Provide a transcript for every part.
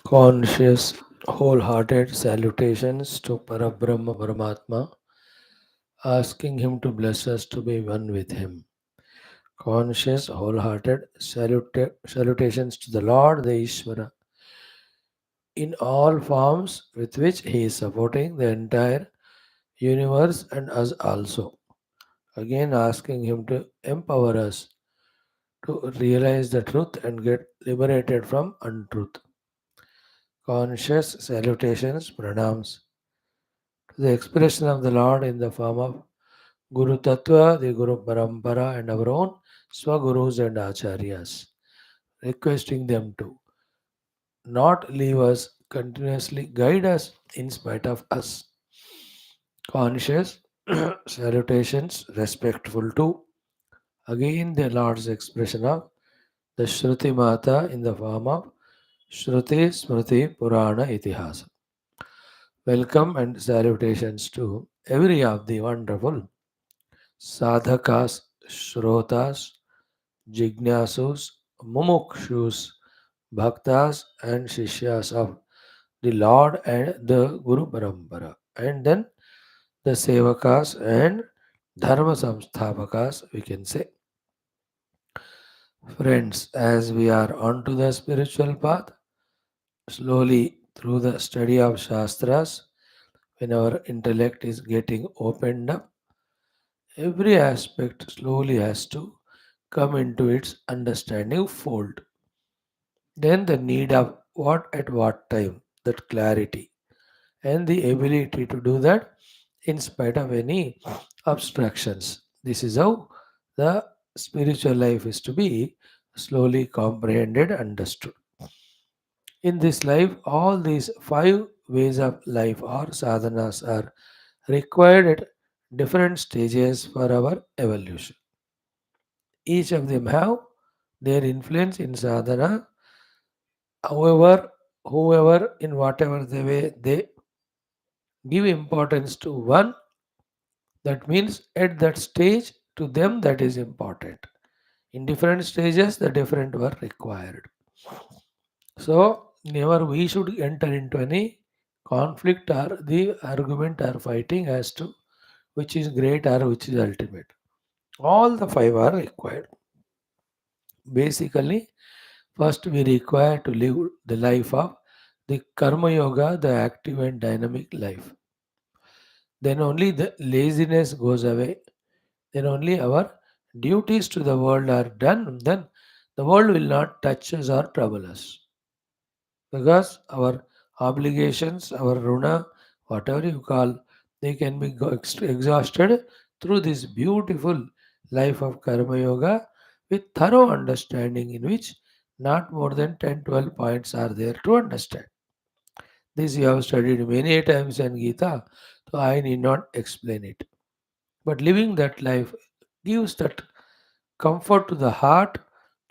Conscious, wholehearted salutations to Parabrahma Paramatma, asking him to bless us to be one with him. Conscious, wholehearted salutations to the Lord, the Ishvara, in all forms with which he is supporting the entire universe and us also. Again, asking him to empower us to realize the truth and get liberated from untruth. Conscious salutations, pranams to the expression of the Lord in the form of Guru Tattva, the Guru Parampara, and our own Swagurus and Acharyas, requesting them to not leave us, continuously guide us in spite of us. Conscious salutations, respectful to again the Lord's expression of the Shruti Mata in the form of Shruti Smriti Purana Itihasa. Welcome and salutations to every of the wonderful sadhakas, shrotas, jignasus, mumukshus, bhaktas, and shishyas of the Lord and the Guru Parampara, and then the sevakas and dharma samsthapakas, we can say. Friends, as we are onto the spiritual path, slowly through the study of Shastras, when our intellect is getting opened up, every aspect slowly has to come into its understanding fold. Then the need of what at what time, that clarity, and the ability to do that in spite of any obstructions. This is how the spiritual life is to be slowly comprehended, understood. In this life, all these five ways of life or sadhanas are required at different stages for our evolution. Each of them have their influence in sadhana. However, whoever in whatever the way they give importance to one, that means at that stage to them that is important. In different stages, the different were required. So never we should enter into any conflict or the argument or fighting as to which is great or which is ultimate. All the five are required. Basically, first we require to live the life of the karma yoga, the active and dynamic life. Then only the laziness goes away. Then only our duties to the world are done. Then the world will not touch us or trouble us. Because our obligations, our runa, whatever you call, they can be exhausted through this beautiful life of karma yoga with thorough understanding in which not more than 10 12 points are there to understand. This you have studied many times in Gita, so I need not explain it. But living that life gives that comfort to the heart.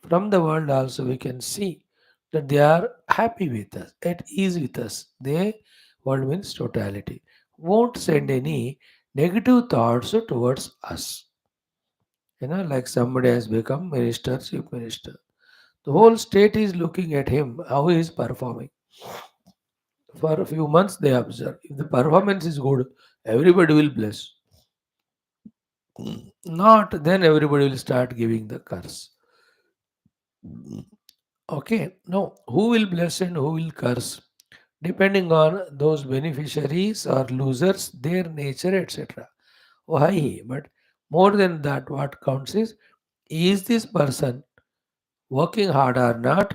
From the world also we can see that they are happy with us, at ease with us. They, world means totality, won't send any negative thoughts towards us. Like somebody has become minister, chief minister. The whole state is looking at him, how he is performing. For a few months they observe. If the performance is good, everybody will bless. Not, then everybody will start giving the curse. Okay, no, who will bless and who will curse? Depending on those beneficiaries or losers, their nature, etc. Why? But more than that, what counts is this person working hard or not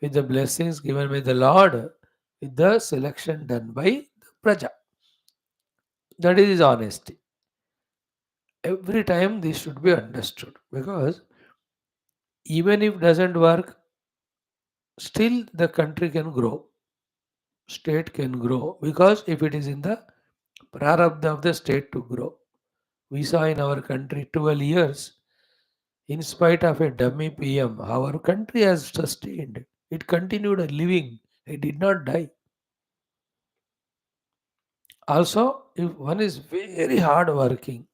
with the blessings given by the Lord, with the selection done by the Praja. That is his honesty. Every time this should be understood because even if doesn't work, still the country can grow, state can grow because if it is in the prarabdha of the state to grow. We saw in our country 12 years, in spite of a dummy PM, our country has sustained. It continued living. It did not die. Also, if one is very hard working,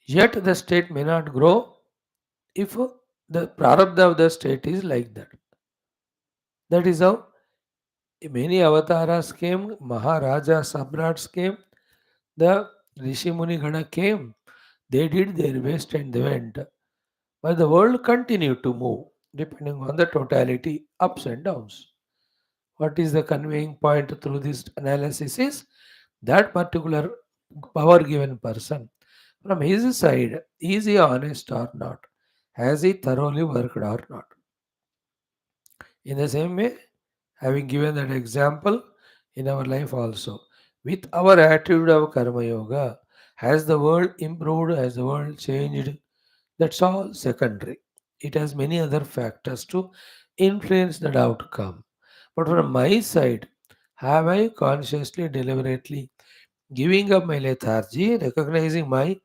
yet the state may not grow if the prarabdha of the state is like that. That is how many avatars came, Maharaja, Sabrats came, the Rishi Muni Gana came. They did their best and they went. But the world continued to move depending on the totality, ups and downs. What is the conveying point through this analysis is that particular power given person, from his side, is he honest or not? Has he thoroughly worked or not? In the same way, having given that example in our life also, with our attitude of Karma Yoga, has the world improved? Has the world changed? That's all secondary. It has many other factors to influence that outcome. But from my side, have I consciously, deliberately giving up my lethargy, recognizing my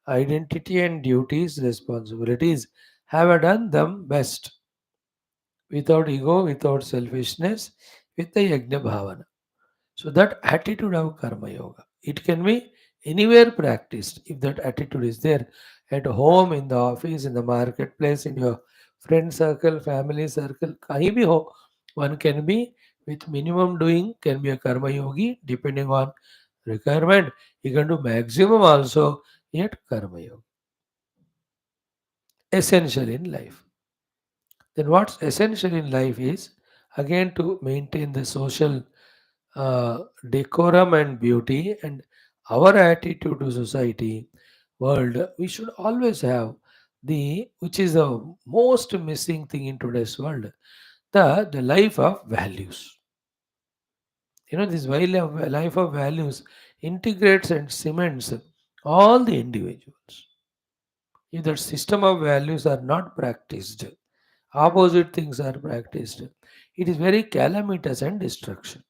identity and duties, responsibilities, have I done them best without ego, without selfishness, with the yajna bhavana. So that attitude of karma yoga, it can be anywhere practiced if that attitude is there. At home, in the office, in the marketplace, in your friend circle, family circle, kahin bhi ho, one can be with minimum doing can be a karma yogi depending on requirement. You can do maximum also, yet karma yoga. Essential in life. Then what's essential in life is again to maintain the social decorum and beauty and our attitude to society world. We should always have the which is the most missing thing in today's world, the life of values. This life of values integrates and cements all the individuals. If that system of values are not practiced, opposite things are practiced, it is very calamitous and destruction.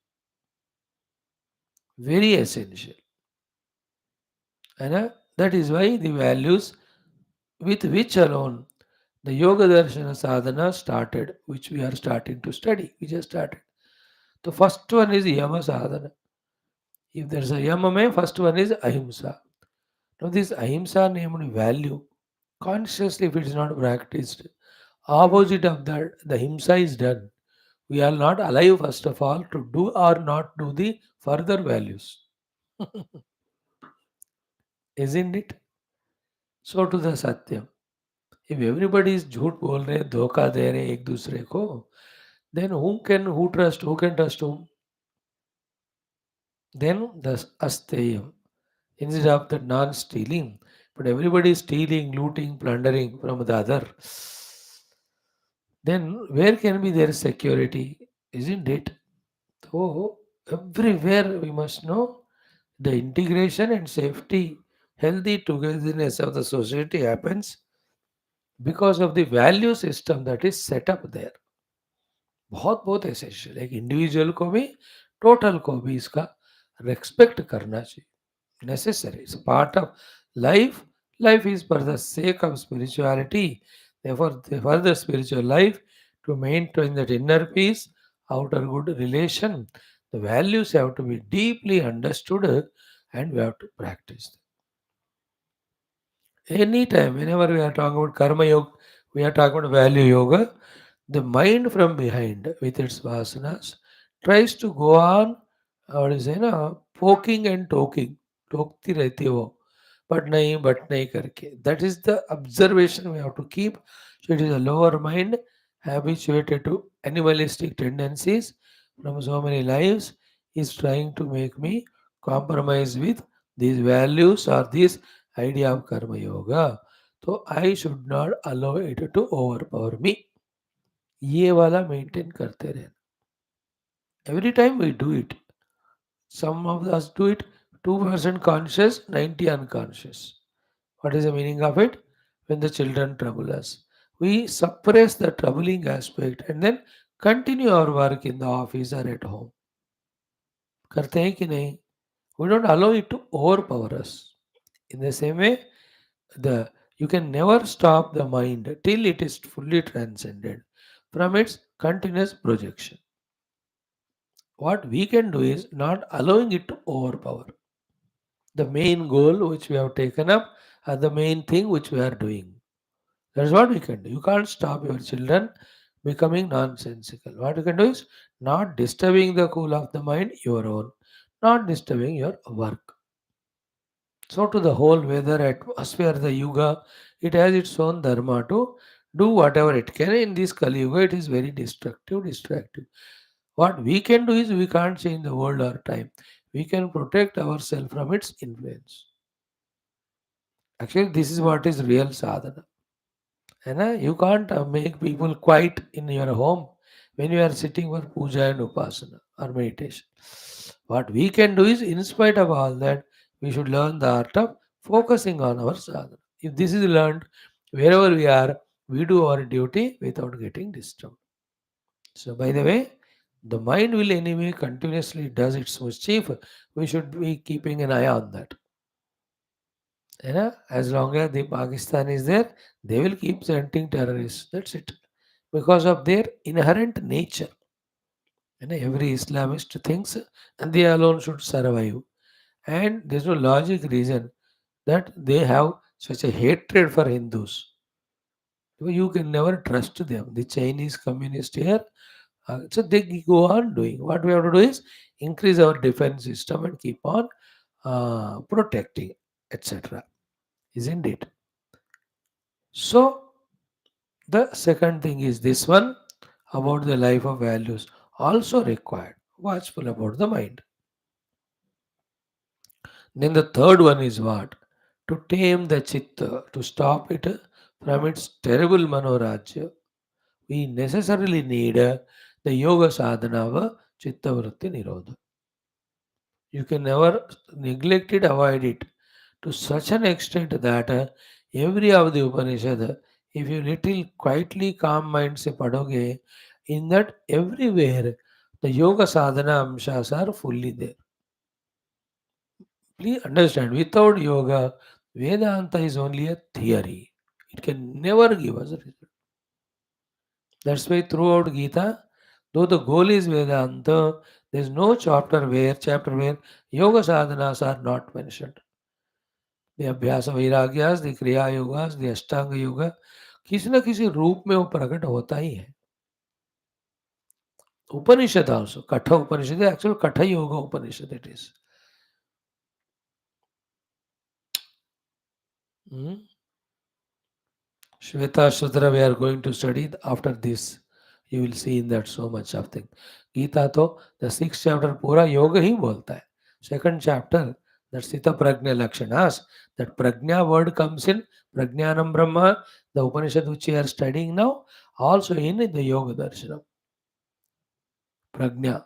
Very essential. And that is why the values with which alone the Yoga Darshana sadhana started, which we are starting to study. We just started. The first one is Yama sadhana. If there's a Yama, first one is Ahimsa. Now, this Ahimsa named value, consciously, if it is not practiced, opposite of that, the Himsa is done. We are not alive, first of all, to do or not do the further values. Isn't it? So to the Satyam. If everybody is झूठ बोल रहे धोखा दे रहे एक दूसरे को, then who can trust whom? Then the asteyam, instead of the non-stealing, but everybody is stealing, looting, plundering from the other, then where can be their security? Isn't it? So everywhere we must know the integration and safety, healthy togetherness of the society happens because of the value system that is set up there. बहुत बहुत essential है, एक individual को भी total को भी इसका respect करना चाहिए, necessary. It's part of life. Life is for the sake of spirituality. Therefore, for the spiritual life, to maintain that inner peace, outer good relation, the values have to be deeply understood and we have to practice. Anytime, whenever we are talking about karma yoga, we are talking about value yoga. The mind from behind, with its vasanas, tries to go on, what is poking and toking, टोकती रहती है वो, but नहीं करके. That is the observation we have to keep. So it is a lower mind habituated to animalistic tendencies from so many lives is trying to make me compromise with these values or this idea of karma yoga. So I should not allow it to overpower me. ये वाला maintain करते रहना. Every time we do it, some of us do it 2% conscious, 90 unconscious. What is the meaning of it? When the children trouble us, we suppress the troubling aspect and then continue our work in the office or at home. करते हैं कि नहीं? We don't allow it to overpower us. In the same way, the you can never stop the mind till it is fully transcended from its continuous projection. What we can do is not allowing it to overpower the main goal which we have taken up and the main thing which we are doing. That's what we can do. You can't stop your children becoming nonsensical. What you can do is not disturbing the cool of the mind, your own, not disturbing your work. So, to the whole weather, atmosphere, the yuga, it has its own dharma to do whatever it can. In this Kali Yuga, it is very destructive, distractive. What we can do is we can't change the world or time. We can protect ourselves from its influence. Actually, this is what is real sadhana. And you can't make people quiet in your home when you are sitting for puja and upasana or meditation. What we can do is, in spite of all that, we should learn the art of focusing on our sadhana. If this is learned, wherever we are, we do our duty without getting disturbed. So, by the way, the mind will anyway continuously does its mischief. We should be keeping an eye on that. As long as the Pakistan is there, they will keep sending terrorists. That's it. Because of their inherent nature. Every Islamist thinks they alone should survive. And there's no logic reason that they have such a hatred for Hindus. You can never trust them. The Chinese communist here, so they go on doing. What we have to do is increase our defense system and keep on protecting, etc. Isn't it? So, the second thing is this one about the life of values, also required. Watchful about the mind. Then the third one is what? To tame the chitta, to stop it from its terrible manorajya. We necessarily need the yoga sadhana of chitta vritti nirodha. You can never neglect it, avoid it to such an extent that every of the Upanishad, if you little quietly calm mind se padoge, in that everywhere the yoga sadhana amshas are fully there. Please understand, without yoga, Vedanta is only a theory. It can never give us a result. That's why throughout Gita, though the goal is Vedanta, there is no chapter where yoga sadhanas are not mentioned. The अभ्यास वैराग्यास the क्रिया योगास the अष्टांग योगा किसी न किसी रूप में वो प्रकट होता ही है. Upanishad also, Katha Upanishad, the actual Katha Yoga Upanishad it is. Hmm? Shweta Shudra we are going to study after this. You will see in that so much of thing. Gita तो the sixth chapter पूरा योग ही बोलता है. Second chapter, that Sita Prajna Lakshanas, that Prajna word comes in Prajnanam Brahma, the Upanishad which we are studying now, also in the Yoga Darshanam. Prajna.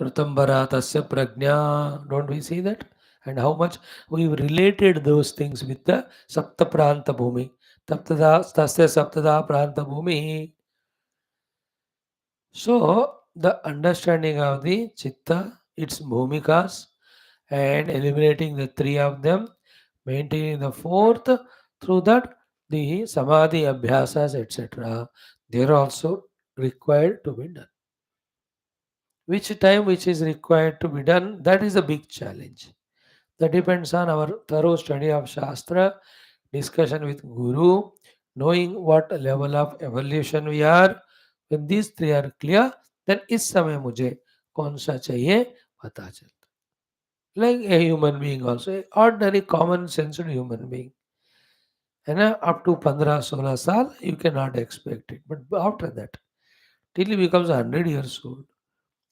Rutambara Tasya Prajna. Don't we see that? And how much we've related those things with the Sapta Pranta Bhumi. Tasya Saptada Pranta Bhumi. So, the understanding of the Chitta, its bhumikas, and eliminating the three of them, maintaining the fourth, through that the Samadhi Abhyasas, etc., they are also required to be done. Which time which is required to be done, that is a big challenge. That depends on our thorough study of Shastra, discussion with Guru, knowing what level of evolution we are. When these three are clear, then इस समय मुझे कौन सा चाहिए पता चलता. Like a human being also, a ordinary common sense human being. And up to 15-16 साल, you cannot expect it. But after that, till he becomes 100 years old,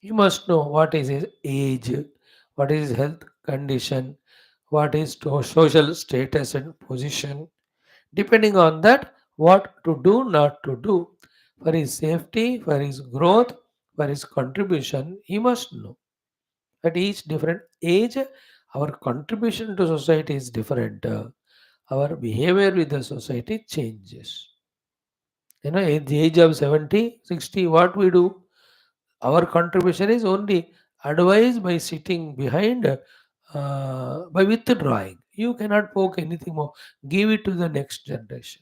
you must know what is his age, what is his health condition, what is social status and position. Depending on that, what to do, not to do. For his safety, for his growth, for his contribution, he must know. At each different age, our contribution to society is different. Our behavior with the society changes. At the age of 70, 60, what we do? Our contribution is only advice by sitting behind, by withdrawing. You cannot poke anything more. Give it to the next generation.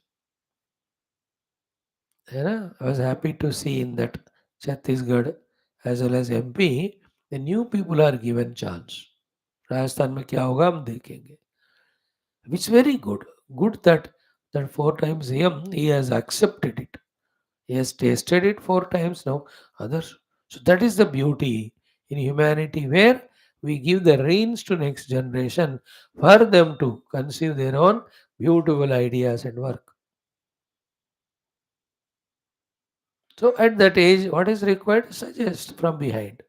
I was happy to see in that Chhattisgarh as well as MP, the new people are given chance. Rajasthan में क्या होगा हम देखेंगे. Which very good. Good that That 4 times he has accepted it. He has tasted it 4 times now. Others. So that is the beauty in humanity where we give the reins to next generation for them to conceive their own beautiful ideas and work. So at that age, what is required? Suggest from behind,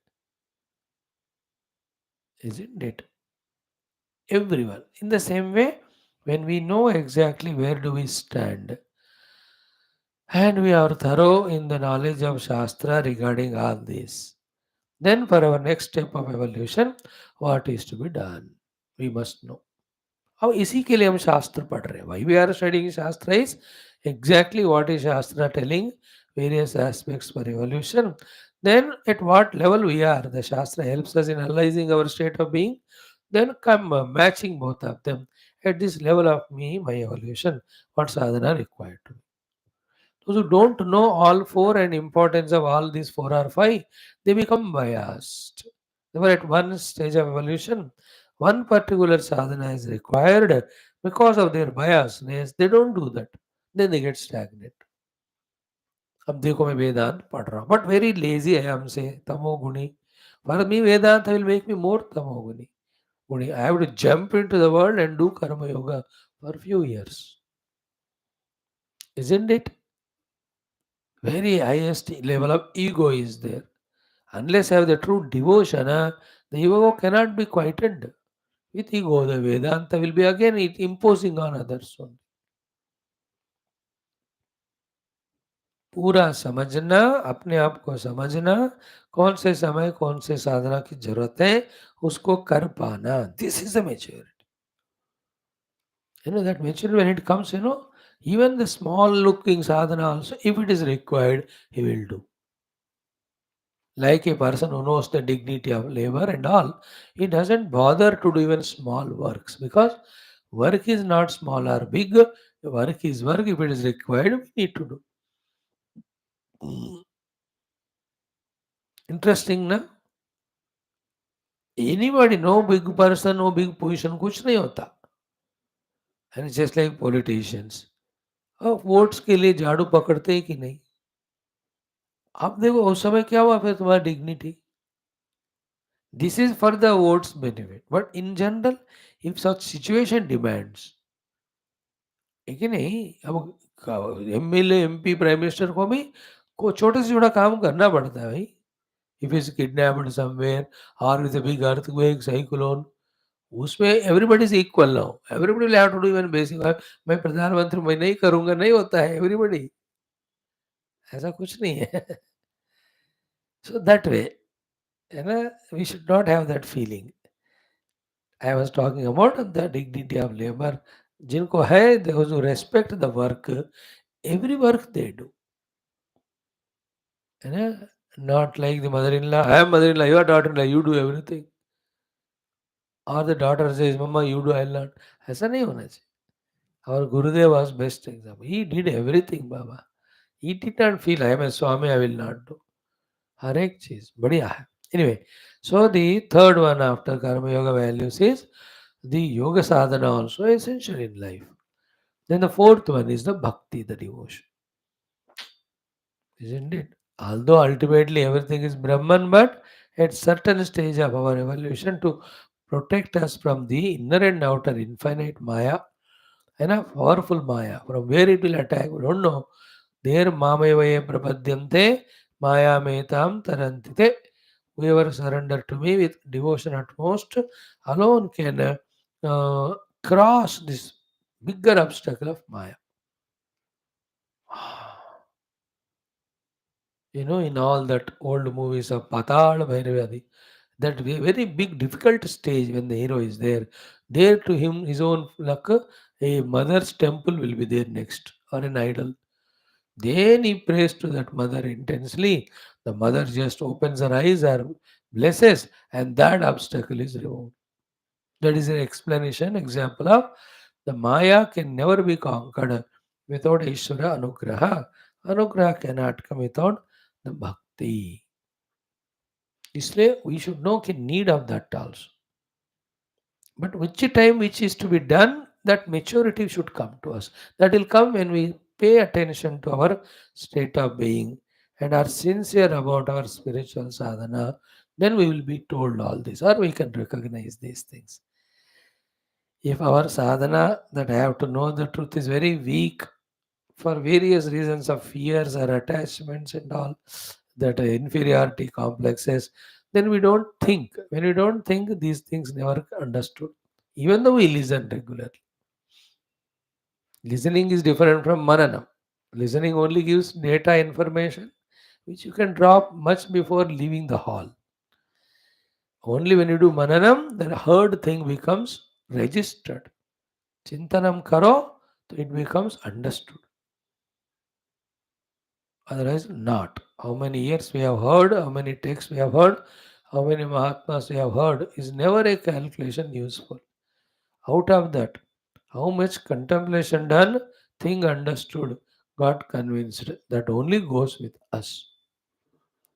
isn't it? Everyone. In the same way, when we know exactly where do we stand, and we are thorough in the knowledge of Shastra regarding all this, then for our next step of evolution, what is to be done? We must know. अब इसी के लिए हम शास्त्र पढ़ रहे हैं. Why we are studying Shastra is exactly what is Shastra telling, various aspects for evolution. Then at what level we are, the Shastra helps us in analyzing our state of being. Then come matching both of them. At this level of me, my evolution, what sadhana required to me. Those who don't know all four and importance of all these four or five, they become biased. They were at one stage of evolution. One particular sadhana is required because of their biasness. They don't do that. Then they get stagnant. अब देखो मैं वेदांत पढ़ रहा हूँ but very lazy I am so तमोगुणी for me Vedanta will make me more तमोगुणी गुणी I have to jump into the world and do karma yoga for few years, isn't it? Very highest level of ego is there. Unless I have the true devotion, the ego cannot be quieted. With ego, the Vedanta will be again it imposing on others. Only. पूरा समझना, अपने आप को समझना, कौन से समय कौन से साधना की जरूरत है, उसको कर पाना. This is the maturity. You know that maturity when it comes, even the small looking sadhana also, if it is required, he will do. Like a person who knows the dignity of labor and all, he doesn't bother to do even small works because work is not small or big. Work is work. If it is required, we need to do. Interesting, na? Anybody, no big person, no big position, कुछ नहीं होता. And it's just like politicians. अब votes के लिए झाड़ू पकड़ते हैं कि नहीं? आप देखो उस समय क्या हुआ फिर तुम्हारा dignity. This is for the votes benefit. But in general, if such situation demands, है कि नहीं? अब एमएलए, एमपी, प्राइम मिनिस्टर को भी को छोटे से छोटा काम करना पड़ता है भाई. इफ इज किडनैप्ड समवेयर और with a big earthquake, cyclone, उसमें everybody is equal now. Everybody will have to do even basic. मैं प्रधानमंत्री मैं नहीं करूंगा, नहीं होता है. एवरीबॉडी ऐसा कुछ नहीं है. सो दैट वे, है ना, we should not have that feeling. I was talking about the dignity of labour. जिनको है, those who respect the work, every work they do. है ना? Not like the mother-in-law. I am mother-in-law, you are daughter-in-law, you do everything. Or the daughter says, Mama, you do, I'll not. ऐसा नहीं होना चाहिए. Our Gurudev was best example. He did everything, Baba. He did not feel I am a Swami, I will not do. हर एक चीज बढ़िया है. Anyway, so the third one after Karma Yoga values is the yoga sadhana also essential in life. Then the fourth one is the bhakti, the devotion. Isn't it? Although ultimately everything is Brahman, but at certain stage of our evolution to protect us from the inner and outer infinite Maya, and a powerful Maya, from where it will attack, we don't know. There Mamevaya Prapadyante Maya Metam Tarantite. Whoever surrender to me with devotion at most alone can cross this bigger obstacle of Maya. In all that old movies of Patal Bhairava, that very big difficult stage when the hero is there, there to him his own luck, a mother's temple will be there next or an idol. Then he prays to that mother intensely. The mother just opens her eyes or blesses, and that obstacle is removed. That is an explanation, example of the Maya can never be conquered without Ishvara Anugraha. Anugraha cannot come without the Bhakti. इसलिए we should know the need of that also. But which time which is to be done, that maturity should come to us. That will come when we pay attention to our state of being and are sincere about our spiritual sadhana. Then we will be told all this, or we can recognize these things. If our sadhana, that I have to know the truth, is very weak for various reasons of fears or attachments and all, that inferiority complexes, then we don't think. When we don't think, these things never understood. Even though we listen regularly. Listening is different from mananam. Listening only gives data information which you can drop much before leaving the hall. Only when you do mananam, the heard thing becomes registered. Chintanam karo, so it becomes understood. Otherwise, not. How many years we have heard, how many texts we have heard, how many Mahatmas we have heard is never a calculation useful. Out of that, how much contemplation done, thing understood, got convinced, that only goes with us.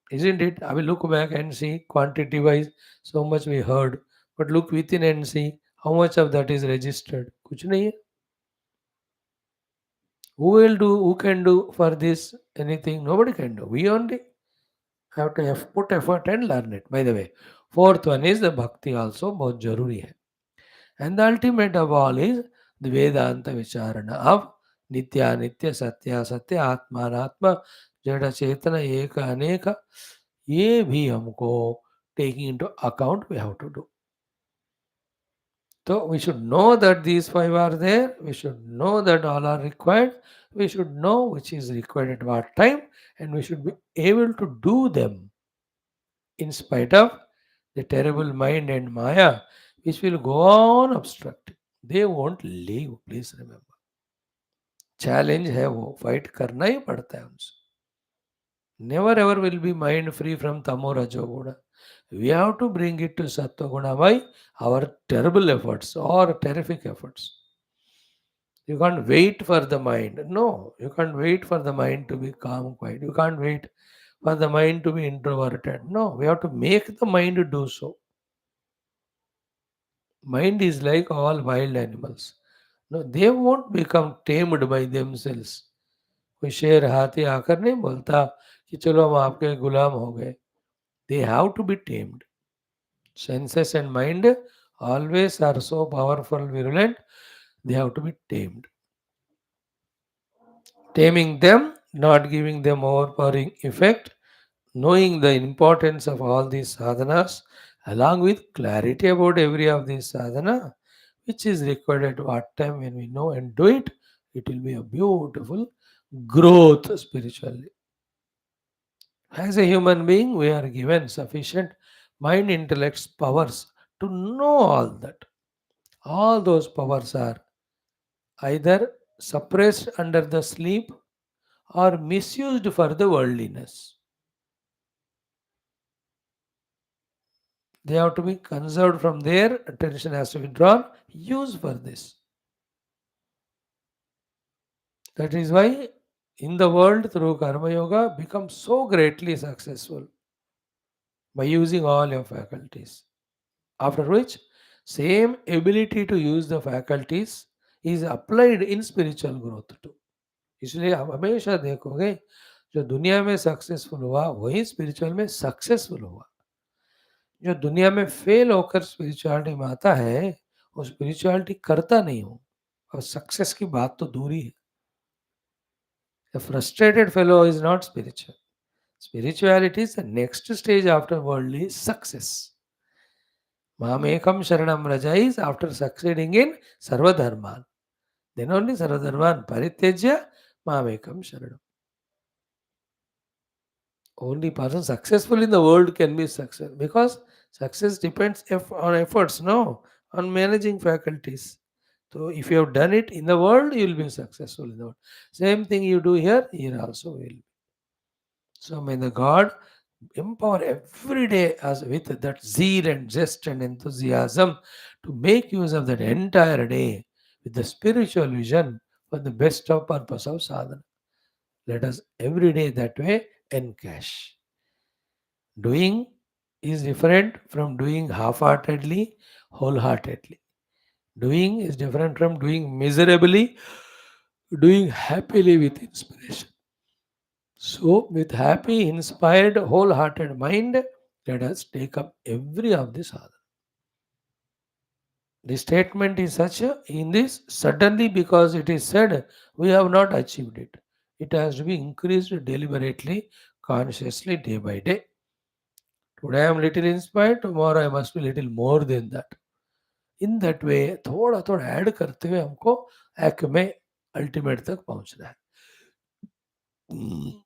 Isn't it? I will look back and see quantity wise, so much we heard, but look within and see how much of that is registered. कुछ नहीं है. Who will do? Who can do for this anything? Nobody can do. We only have to put effort and learn it. By the way, fourth one is the bhakti also बहुत जरूरी है. And the ultimate of all is the Vedanta Vicharana of Nitya Nitya Satya Satya Atmanatma Jada Chetana Eka Aneka. ये भी हमको taking into account we have to do. So we should know that these five are there. We should know that all are required. We should know which is required at what time, and we should be able to do them in spite of the terrible mind and Maya, which will go on obstructing. They won't leave, please remember. Challenge है वो, fight करना ही पड़ता है उनसे. Never ever will be mind free from tamo rajoguna. We have to bring it to sattva guna by our terrible efforts or terrific efforts. You can't wait for the mind. No, you can't wait for the mind to be calm, quiet. You can't wait for the mind to be introverted. No, we have to make the mind do so. Mind is like all wild animals. No, they won't become tamed by themselves. कोई शेर हाथी आकर नहीं बोलता कि चलो हम आपके गुलाम हो गए. They have to be tamed. Senses and mind always are so powerful, virulent. They have to be tamed. Taming them, not giving them overpowering effect, knowing the importance of all these sadhanas, along with clarity about every of these sadhana, which is required at what time when we know and do it, it will be a beautiful growth spiritually. As a human being, we are given sufficient mind intellects powers to know all that. All those powers are either suppressed under the sleep or misused for the worldliness. They have to be conserved from there, attention has to be drawn, used for this. That is why in the world through Karma Yoga become so greatly successful by using all your faculties. After which, same ability to use the faculties is applied in spiritual growth too. इसलिए आप हमेशा देखोगे जो दुनिया में successful हुआ वही spiritual में सक्सेसफुल हुआ. जो दुनिया में फेल होकर स्पिरिचुअलिटी में आता है वो स्पिरिचुअलिटी करता नहीं हो और सक्सेस की बात तो दूर ही है. A frustrated fellow is not spiritual. Spirituality is the next stage after worldly success. Mamekam Sharanam Raja is after succeeding in Sarvadharman. Then only Sarvadharman Parityajya Mamekam Sharanam. Only person successful in the world can be success because success depends on efforts, no, on managing faculties. So if you have done it in the world, you will be successful in the world. Same thing you do here, here also will be. So may the God empower every day us with that zeal and zest and enthusiasm to make use of that entire day with the spiritual vision for the best of purpose of sadhana. Let us every day that way encash. Doing is different from doing half-heartedly, wholeheartedly. Doing is different from doing miserably, doing happily with inspiration. So, with happy, inspired, wholehearted mind, let us take up every of this sadhana. The statement is such in this suddenly because it is said we have not achieved it. It has to be increased deliberately, consciously, day by day. Today I am little inspired, tomorrow I must be little more than that. In that way थोड़ा थोड़ा add करते हुए हमको एक में ultimate तक पहुंचना है.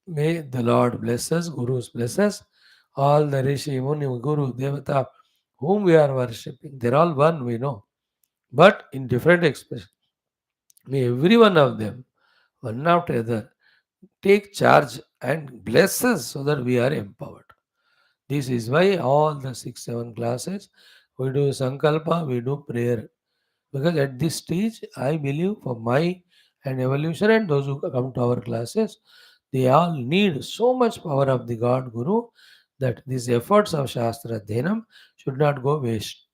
May the Lord bless us, Gurus bless us, all the Rishi, Muni, Guru, Devata, whom we are worshipping. They're all one, we know, but in different expressions. May every one of them, one after other, take charge and bless us so that we are empowered. This is why all the 6, 7 classes we do Sankalpa, we do prayer. Because at this stage, I believe for my and evolution and those who come to our classes, they all need so much power of the God Guru that these efforts of Shastra Dhenam should not go waste.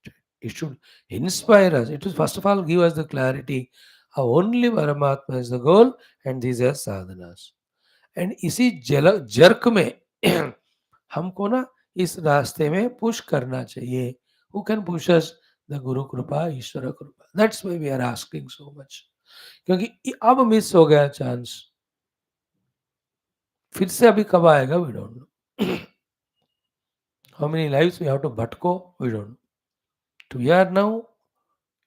It should inspire us. It should first of all give us the clarity of only Paramatma is the goal and these are sadhanas. And इसी jerk में हमको ना इस रास्ते में push करना चाहिए. Who can push us? The guru kripa, Ishwar kripa. That's why we are asking so much. क्योंकि अब मिस हो गया चांस, फिर से अभी कब आएगा we don't know. How many lives we have to भटको वी डोंट नो. तो we are now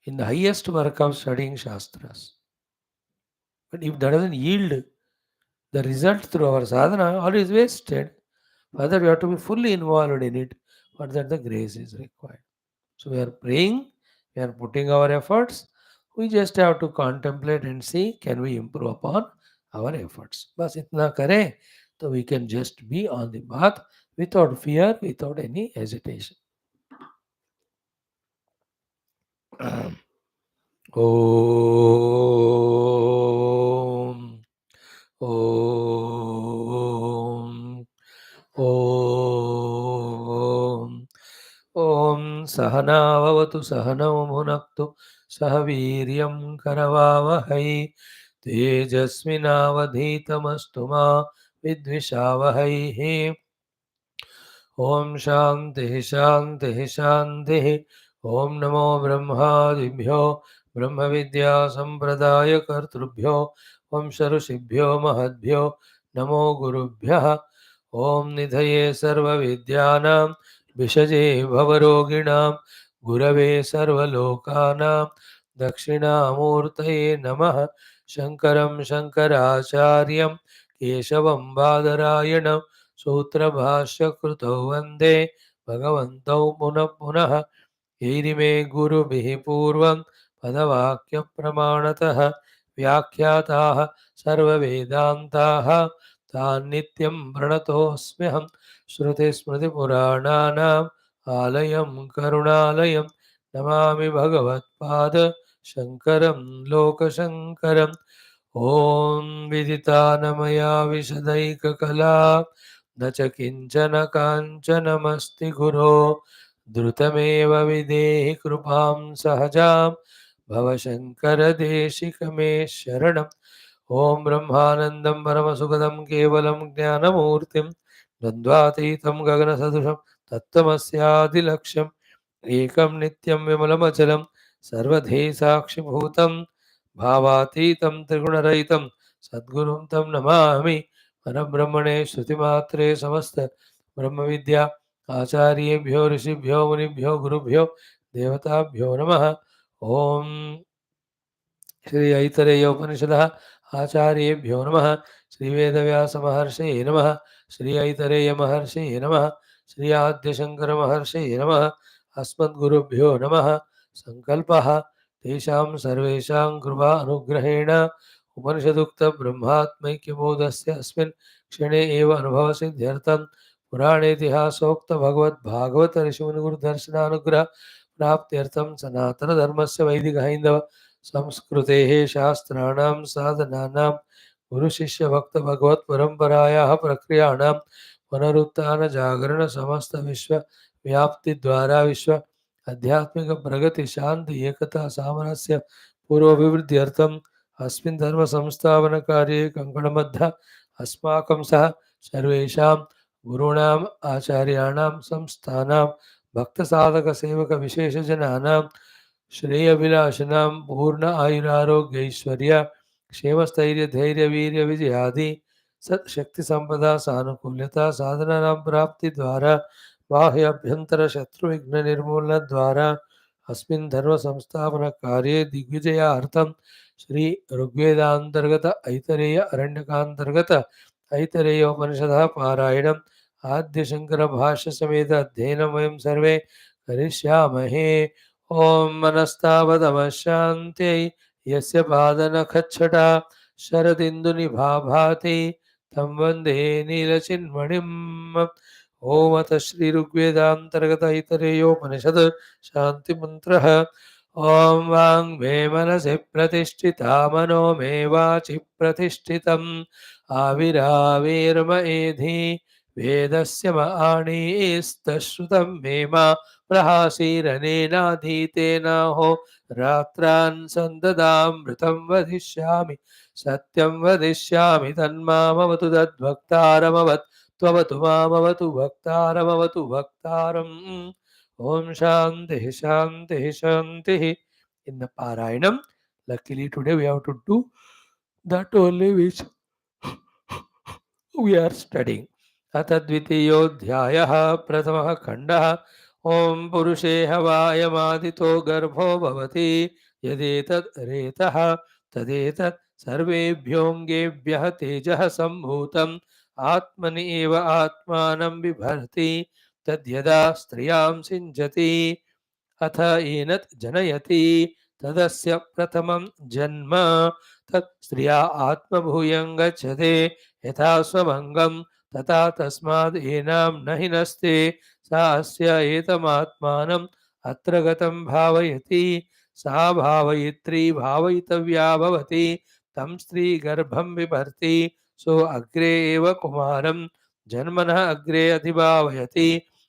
in the highest work of studying Shastras. But if that doesn't yield the result through our sadhana, all is wasted. Further, we have to be fully involved in it, for that the grace is required. So we are praying, we are putting our efforts. We just have to contemplate and see can we improve upon our efforts. बस इतना करें तो we can just be on the path without fear, without any hesitation. Om Om Om Om Sahanavavatu Sahanau Bhunaktu Sahaviryam Karavavahai Tejasvinavadhitamastu ma Vidvishavahai. Om Shanti शांति शांति. ओम नमो ब्रह्मादिभ्यो ब्रह्म विद्या संप्रदाय कर्तृभ्यो वंश ऋषिभ्यो महद्भ्यो नमो गुरुभ्यः. ओम निधये सर्व विद्यानां विषजे भवरोगिणां गुरवे सर्वलोकानां दक्षिणामूर्तये नमः. शंकरं शंकराचार्यं केशवं बादरायणं सूत्रभाष्य कृतौ वन्दे भगवन्तौ पुनः पुनः. एरिमे गुरुभिः पूर्वं पदवाक्यप्रमाणतः व्याख्याताः सर्ववेदान्ताः तान् नित्यं प्रणतोऽस्म्यहं. श्रुतिस्मृतिपुराणानाम् आलयं करुणालयं नमामि भगवत्पाद शङ्करं लोकशङ्करम्. ॐ विदितानमया विशदैककला न च किञ्चन काञ्चनमस्ति गुरो. द्रुतमेव विदेहि कृपां सहजां भवशङ्करदेशिक मे शरणम्. ॐ ब्रह्मानन्दं परमसुखदं केवलं ज्ञानमूर्तिं द्वन्द्वातीतं गगनसदृशं तत्त्वमस्यादिलक्ष्यम् एकं नित्यं विमलमचलं सर्वधि साक्षिभूतं भावातीतं त्रिगुणरहितं सद्गुरुं तं नमामि. परब्रह्मणे श्रुतिमात्रे समस्त ब्रह्मविद्या आचार्येभ्यो ऋषिभ्यो मुनिभ्यो गुरुभ्यो देवताभ्यो नमः. ओम श्री ऐतरेय उपनिषदः आचार्येभ्यो नमः. श्री वेदव्यास महर्षये नमः. श्री ऐतरेय महर्षये नमः. श्री आद्यशंकर महर्षये नमः. अस्मद्गुरुभ्यो नमः. संकल्पः तेषां सर्वेषां कृपा अनुग्रहेण उपनिषदुक्त ब्रह्मात्मैक्यबोधस्य अस्मिन् क्षणे एव अनुभवसिद्ध्यर्थं पुराणेतिहासोक्त भगवद्भागवत ऋषिमुनिगुरुदर्शनानुग्रह प्राप्त्यर्थं सनातनधर्मस्य वैदिकहैन्दव संस्कृतेः शास्त्राणां साधनानां गुरुशिष्यभक्तभगवत्परम्परायाः प्रक्रियाणां पुनरुत्थानजागरणसमस्तविश्वव्याप्तिद्वारा विश्व आध्यात्मिक प्रगति शांति एकता सामरस्य पूर्वाभिवृद्ध्यर्थम अस्मिन् धर्म संस्थापन कार्ये कंकणबद्ध अस्माकं सह सर्वेषां गुरूणाम् आचार्याणां संस्थानां भक्तसाधक सेवक विशेषजनानां श्रेयभिलाषिणां पूर्ण आयुरारोग्यैश्वर्य क्षेमस्थैर्य धैर्य वीर्य विजयादि सत्शक्ति संपदा सानुकूल्यता साधनानां प्राप्ति द्वारा बाह्य अभ्यंतर शत्रु विघ्न निर्मूलन द्वारा अस्मिन् धर्म संस्थापन कार्ये दिग्विजयार्थं श्री ऋग्वेदांतर्गत ऐतरेय अरण्यकांतर्गत ऐतरेयोपनिषदः पारायणम् आद्य शंकर भाष्य समेत अध्ययनं वयं सर्वे करिष्यामहे। ओम मनस्तावदमशान्त्यै यस्य पादनखच्छटा शरदिन्दुनिभाभाति तं वन्दे नीलचिन्मणिम्। ओम अथ श्री ऋग्वेदांतर्गत ऐतरेयोपनिषद शांति मंत्र। ओम वांग मे मनसि प्रतिष्ठिता मनो मे वाचि प्रतिष्ठितम् आविराविर्म एधि वेदस्य माणीस्तश्रुतं मे मा प्रहासीरनेनाधीतेन हो रात्रान् सन्ददामृतं वदिष्यामि सत्यं वदिष्यामि तन्मामवतु तद्भक्तारमवत् त्ववतु मामवतु भक्तारमवतु भक्तारम्। ओम शांति शांति शांति। In the Parayanam, luckily today we have to do that only which we are studying. अथ द्वितीयोऽध्यायः प्रथमः खण्डः। ॐ पुरुषे हवायमादितो गर्भो भवति यदेतत् रेतः तदेतत् सर्वेभ्योऽङ्गेभ्यः तेजः सम्भूतम् आत्मनि एव आत्मानं बिभर्ति तद्यदा स्त्रियां सिञ्चति अथ एनत् जनयति तदस्य प्रथमं जन्म तत् स्त्रिया आत्मभूयं गच्छते यथा स्वभङ्गं तथा तस्माद् एनां न हिनस्ते सा अस्य एतमात्मानम् अत्र गतं भावयति सा भावयित्री भावयितव्या भवति तं स्त्री गर्भं बिभर्ति सो अग्रे एव कुमारं जन्मनः अग्रे अधिभावयति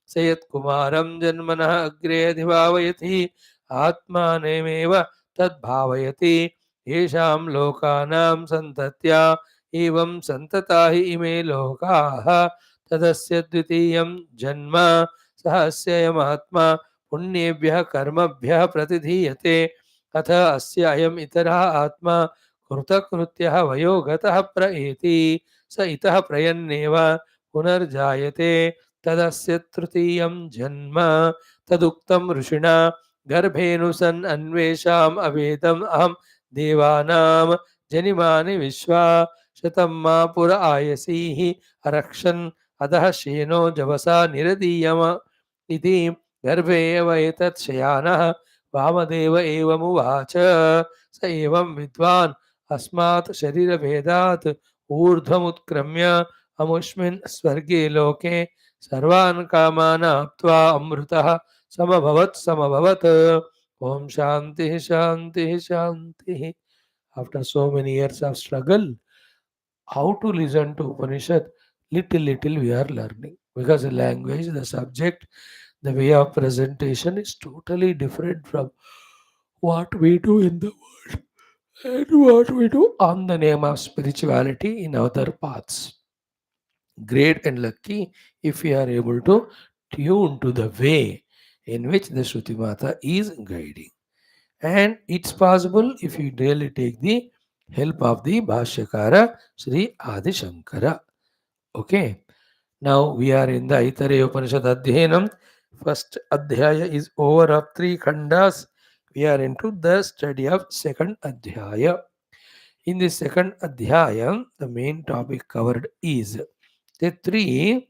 स यत्कुमारं जन्मनः अग्रे अधिभावयति आत्मानमेव तद्भावयति येषां लोकानां सन्तत्या एवं सन्तता हि इमे लोकाः तदस्य द्वितीयं जन्म सहस्ययमात्मा पुण्येभ्यः कर्मभ्यः प्रतिधीयते अथ अस्य अयम् इतरः आत्मा कृतकृत्यः वयोगतः प्रएति स इतः प्रयन्नेव पुनर्जायते तदस्य तृतीयं जन्म तदुक्तं ऋषिणा गर्भेऽनुसन् अन्वेषाम् अवेदम् अहं देवानां जनिमानि विश्वा शतं मा पुर आयसीः अरक्षन् अधः शेनो जवसा निरदीयम इति गर्भे एव एतत् शयानः वामदेव एवमुवाच स एवं विद्वान् अस्मात् शरीरभेदात् ऊर्ध्वमुत्क्रम्य अमुष्मिन् स्वर्गे लोके सर्वान् कामान् आप्त्वा अमृतः समभवत् समभवत्। ओम शांति शांति शांति। After so many years of struggle, how to listen to Upanishad, little we are learning. Because the language, the subject, the way of presentation is totally different from what we do in the world and what we do on the name of spirituality in other paths. Great and lucky if we are able to tune to the way in which the Shruti Mata is guiding. And it's possible if you really take the help of the Bhashyakara Sri Adi Shankara. Okay, now we are in the Aitareya Upanishad Adhyanam. First Adhyaya is over of three khandas. We are into the study of second Adhyaya. In the second Adhyaya, the main topic covered is the three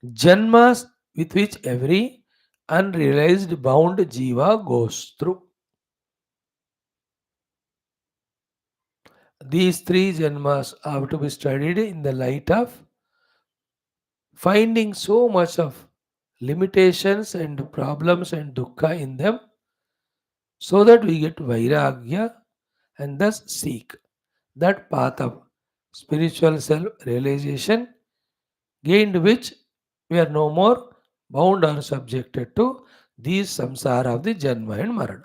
janmas with which every unrealized bound jiva goes through. These three janmas have to be studied in the light of finding so much of limitations and problems and dukkha in them so that we get vairagya and thus seek that path of spiritual self realization gained which we are no more bound or subjected to these samsara of the Janma and Marana.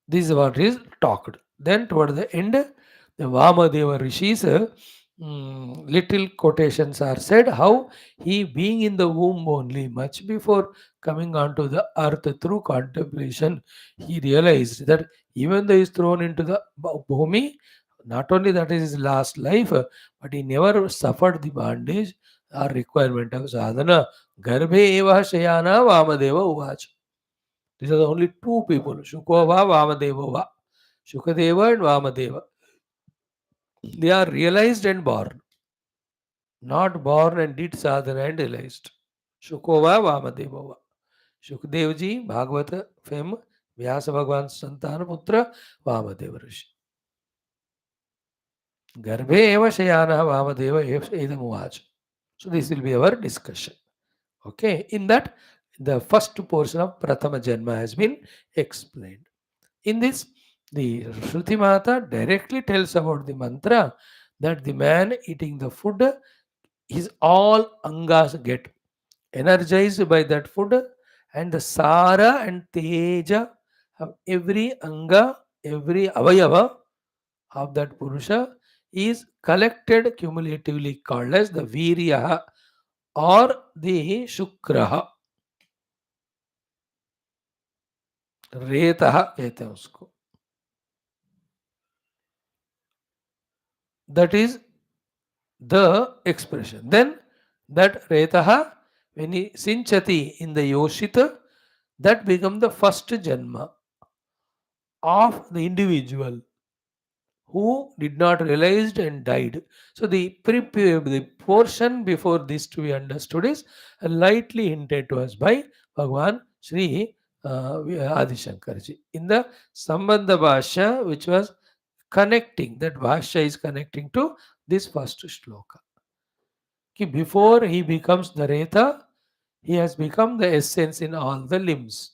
This is what is talked. Then toward the end, the Vamadeva Rishis, little quotations are said how he being in the womb only, much before coming onto the earth through contemplation, he realized that even though he is thrown into the bhumi, not only that is his last life, but he never suffered the bondage or requirement of sadhana. Garbhe eva shayana Vamadeva uvach. These are the only two people, Shukova, Vamadeva. Shukadeva and Vamadeva. They are realized and born, not born and did sadhana and realized. Shukova, Vamadeva. Shukadevji, Bhagavata, fame, Vyasa Bhagwan Santana Putra, Vamadeva Rishi. Garbhe eva Shayana Vamadeva Edamuvaj. So this will be our discussion. Okay, in that the first portion of Prathama Janma has been explained. In this, the Shruti Mata directly tells about the mantra that the man eating the food, his all angas get energized by that food, and the Sara and Teja of every anga, every avayava of that Purusha is collected cumulatively called as the Virya or the Shukraha. रेतः कहते हैं उसको. That is the expression. Then that retaha, when he sinchati in the yoshita, that becomes the first janma of the individual who did not realize and died. So the portion before this to be understood is lightly hinted to us by Bhagwan Sri Adi Shankarji in the Sambandha Bhashya, which was connecting, that Bhashya is connecting to this first shloka. Before he becomes the Reta, he has become the essence in all the limbs.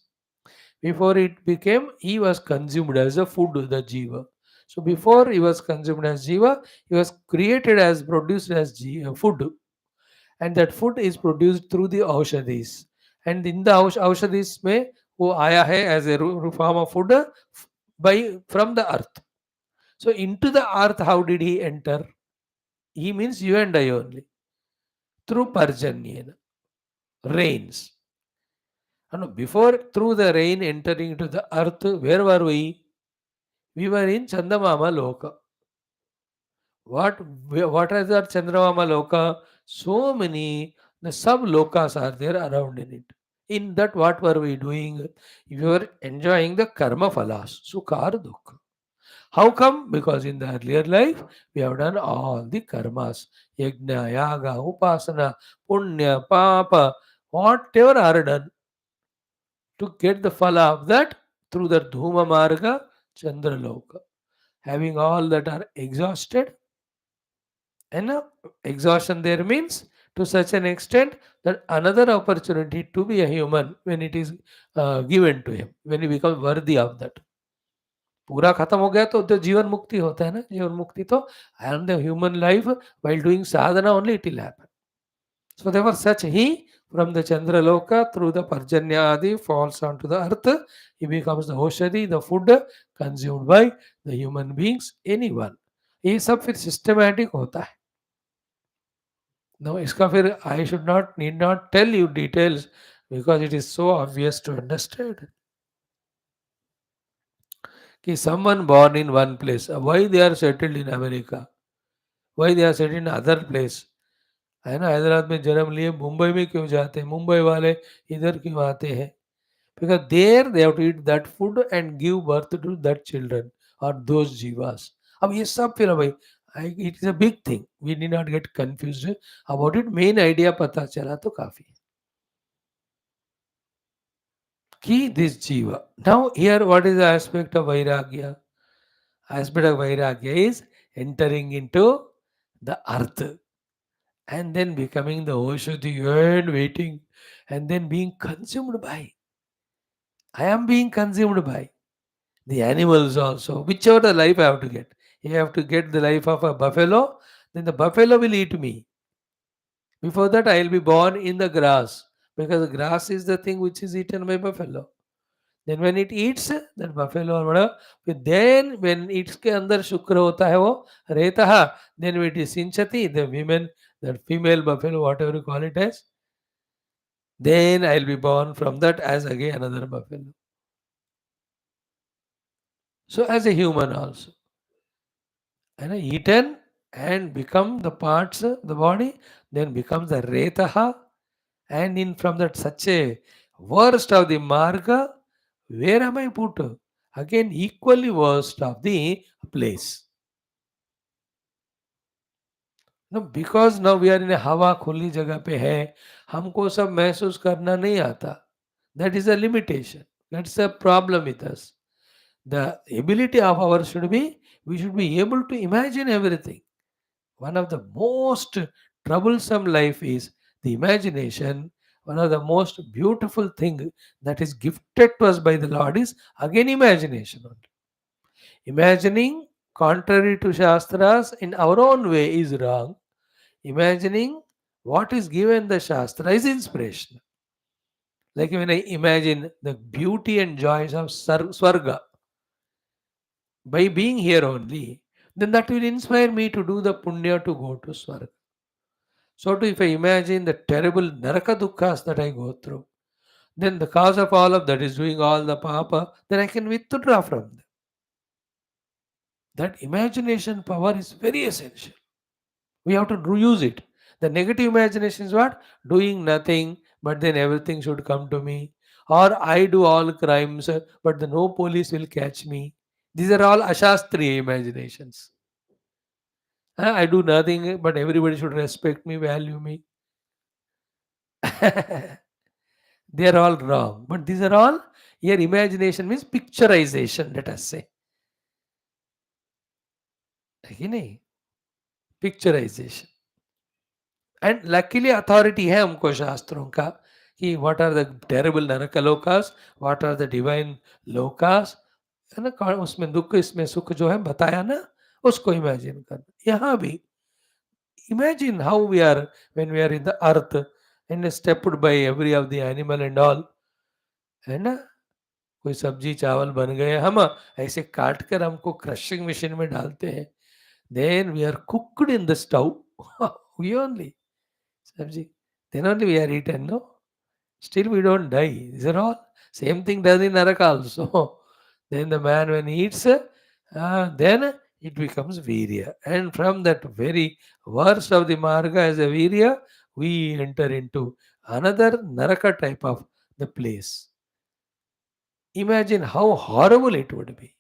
Before it became, he was consumed as a food, the Jiva. So before he was consumed as Jiva, he was created as, produced as food. And that food is produced through the Aushadis. And in the Aushadis mein, wo aaya hai as a form of food from the earth. So into the earth, how did he enter? He means you and I only. Through Parjanyena, rains. And before through the rain entering into the earth, where were we? We were in Chandamama Loka. What is that Chandramama Loka? So many the sub lokas are there around in it. In that, what were we doing? We were enjoying the karma phalas, sukha or dukkha. How come? Because in the earlier life, we have done all the karmas. Yajna, yaga, upasana, punya, papa, whatever are done to get the phala of that through the Dhuma Marga, Chandraloka. Having all that are exhausted, and exhaustion there means to such an extent that another opportunity to be a human when it is given to him, when he becomes worthy of that. पूरा खत्म हो गया तो जीवन मुक्ति होता है ना. जीवन मुक्ति तो and the human life while doing sadhana only it will happen. So therefore such he from the Chandraloka through the Parjanya Adi falls onto the earth. He becomes the Oshadi, the food consumed by the human beings, anyone. ये सब फिर systematic होता है. Now इसका फिर I need not tell you details because it is so obvious to understand. Someone born in one place, why they are settled in America, why they are settled in other place, है ना. हैदराबाद में जन्म लिए मुंबई में क्यों जाते हैं, मुंबई वाले इधर क्यों आते हैं? Because there they have to eat that food and give birth to that children or those jivas. अब ये सब फिर भाई it is a big thing. We need not get confused about it. Main idea पता चला तो काफी. This jiva. Now here what is the aspect of vairagya? Aspect of vairagya is entering into the earth and then becoming the Oshadi and waiting and then being consumed by. I am being consumed by the animals also, whichever the life I have to get. If I have to get the life of a buffalo, then the buffalo will eat me. Before that, I will be born in the grass. because grass is the thing which is eaten by buffalo. Then when it eats that buffalo or whatever, then when इसके अंदर शुक्र होता है वो रेतः, then it is sinchati, the women, that female buffalo, whatever you call it as, then I'll be born from that as again another buffalo. So as a human also, and eaten and become the parts, the body, then becomes the retaha, and in from that such a worst of the marga, where am I put? Again, equally worst of the place. No, because now we are in a हवा खुली जगह पे है, हमको सब महसूस करना नहीं आता. That is a limitation. That's a problem with us. The ability of ours should be, we should be able to imagine everything. One of the most troublesome life is the imagination. One of the most beautiful thing that is gifted to us by the Lord is again imagination only. Imagining contrary to Shastras in our own way is wrong. Imagining what is given the Shastra is inspiration. Like when I imagine the beauty and joys of Swarga by being here only, then that will inspire me to do the punya to go to Swarga. So too, if I imagine the terrible naraka dukkhas that I go through, then the cause of all of that is doing all the papa, then I can withdraw from them. That imagination power is very essential. We have to use it. The negative imagination is what? Doing nothing, but then everything should come to me. Or I do all crimes, but the no police will catch me. These are all ashastriya imaginations. I do nothing, but everybody should respect me, value me. They are all wrong. But these are all, here imagination means picturization, let us say. है कि नहीं? Picturization. And luckily authority है हमको शास्त्रों का कि what are the terrible narak lokas, what are the divine lokas, है ना. उसमें दुख इसमें सुख जो है बताया ना, उसको इमेजिन करना. यहाँ भी imagine how we are when we are in the earth and stepped by every of the animal and all, है ना. कोई सब्जी चावल बन गए, हम ऐसे काट कर हमको क्रशिंग मशीन में डालते हैं. Then we are cooked in the stove. We only sabji. Then only we are eaten, no? Still we don't die. These are all same thing does in Naraka also. Then the man when he eats, then it becomes virya. And from that very worst of the marga as a virya, we enter into another Naraka type of the place. Imagine how horrible it would be.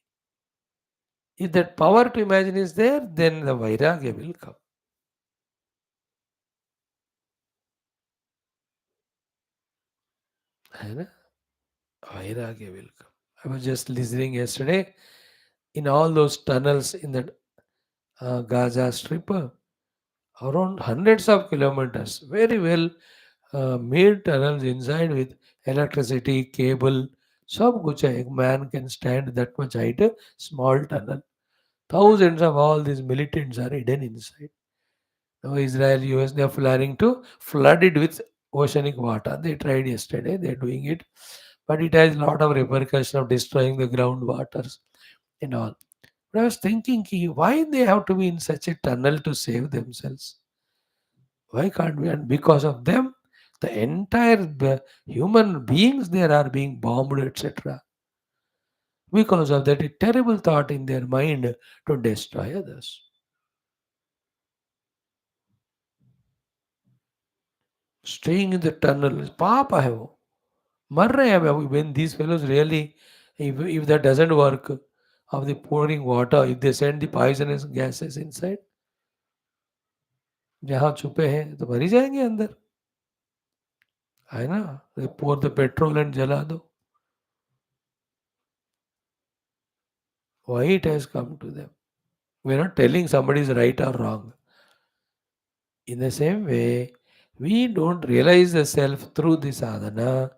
If that power to imagine is there, then the Vairagya will come. है ना? Vairagya will come. I was just listening yesterday in all those tunnels in the Gaza Strip, around hundreds of kilometers, very well made tunnels inside with electricity, cable, सब कुछ है. एक man can stand that much height, small tunnel. Thousands of all these militants are hidden inside. Now Israel, US, they are planning to flood it with oceanic water. They tried yesterday, they are doing it. But it has a lot of repercussion of destroying the groundwaters and all. But I was thinking, why they have to be in such a tunnel to save themselves? Why can't we? And because of them, the entire human beings there are being bombed, etc. Because of that, a terrible thought in their mind to destroy others. Staying in the tunnel, Papa hai wo. मर रहे हैं अभी. When these fellows really, if that doesn't work, of the pouring water, if they send the poisonous gases inside, जहाँ छुपे हैं तो मर ही जाएंगे अंदर, है ना. They pour the petrol and जला दो. Why it has come to them? We're not telling somebody is right or wrong. In the same way, we don't realize the self through the sadhana.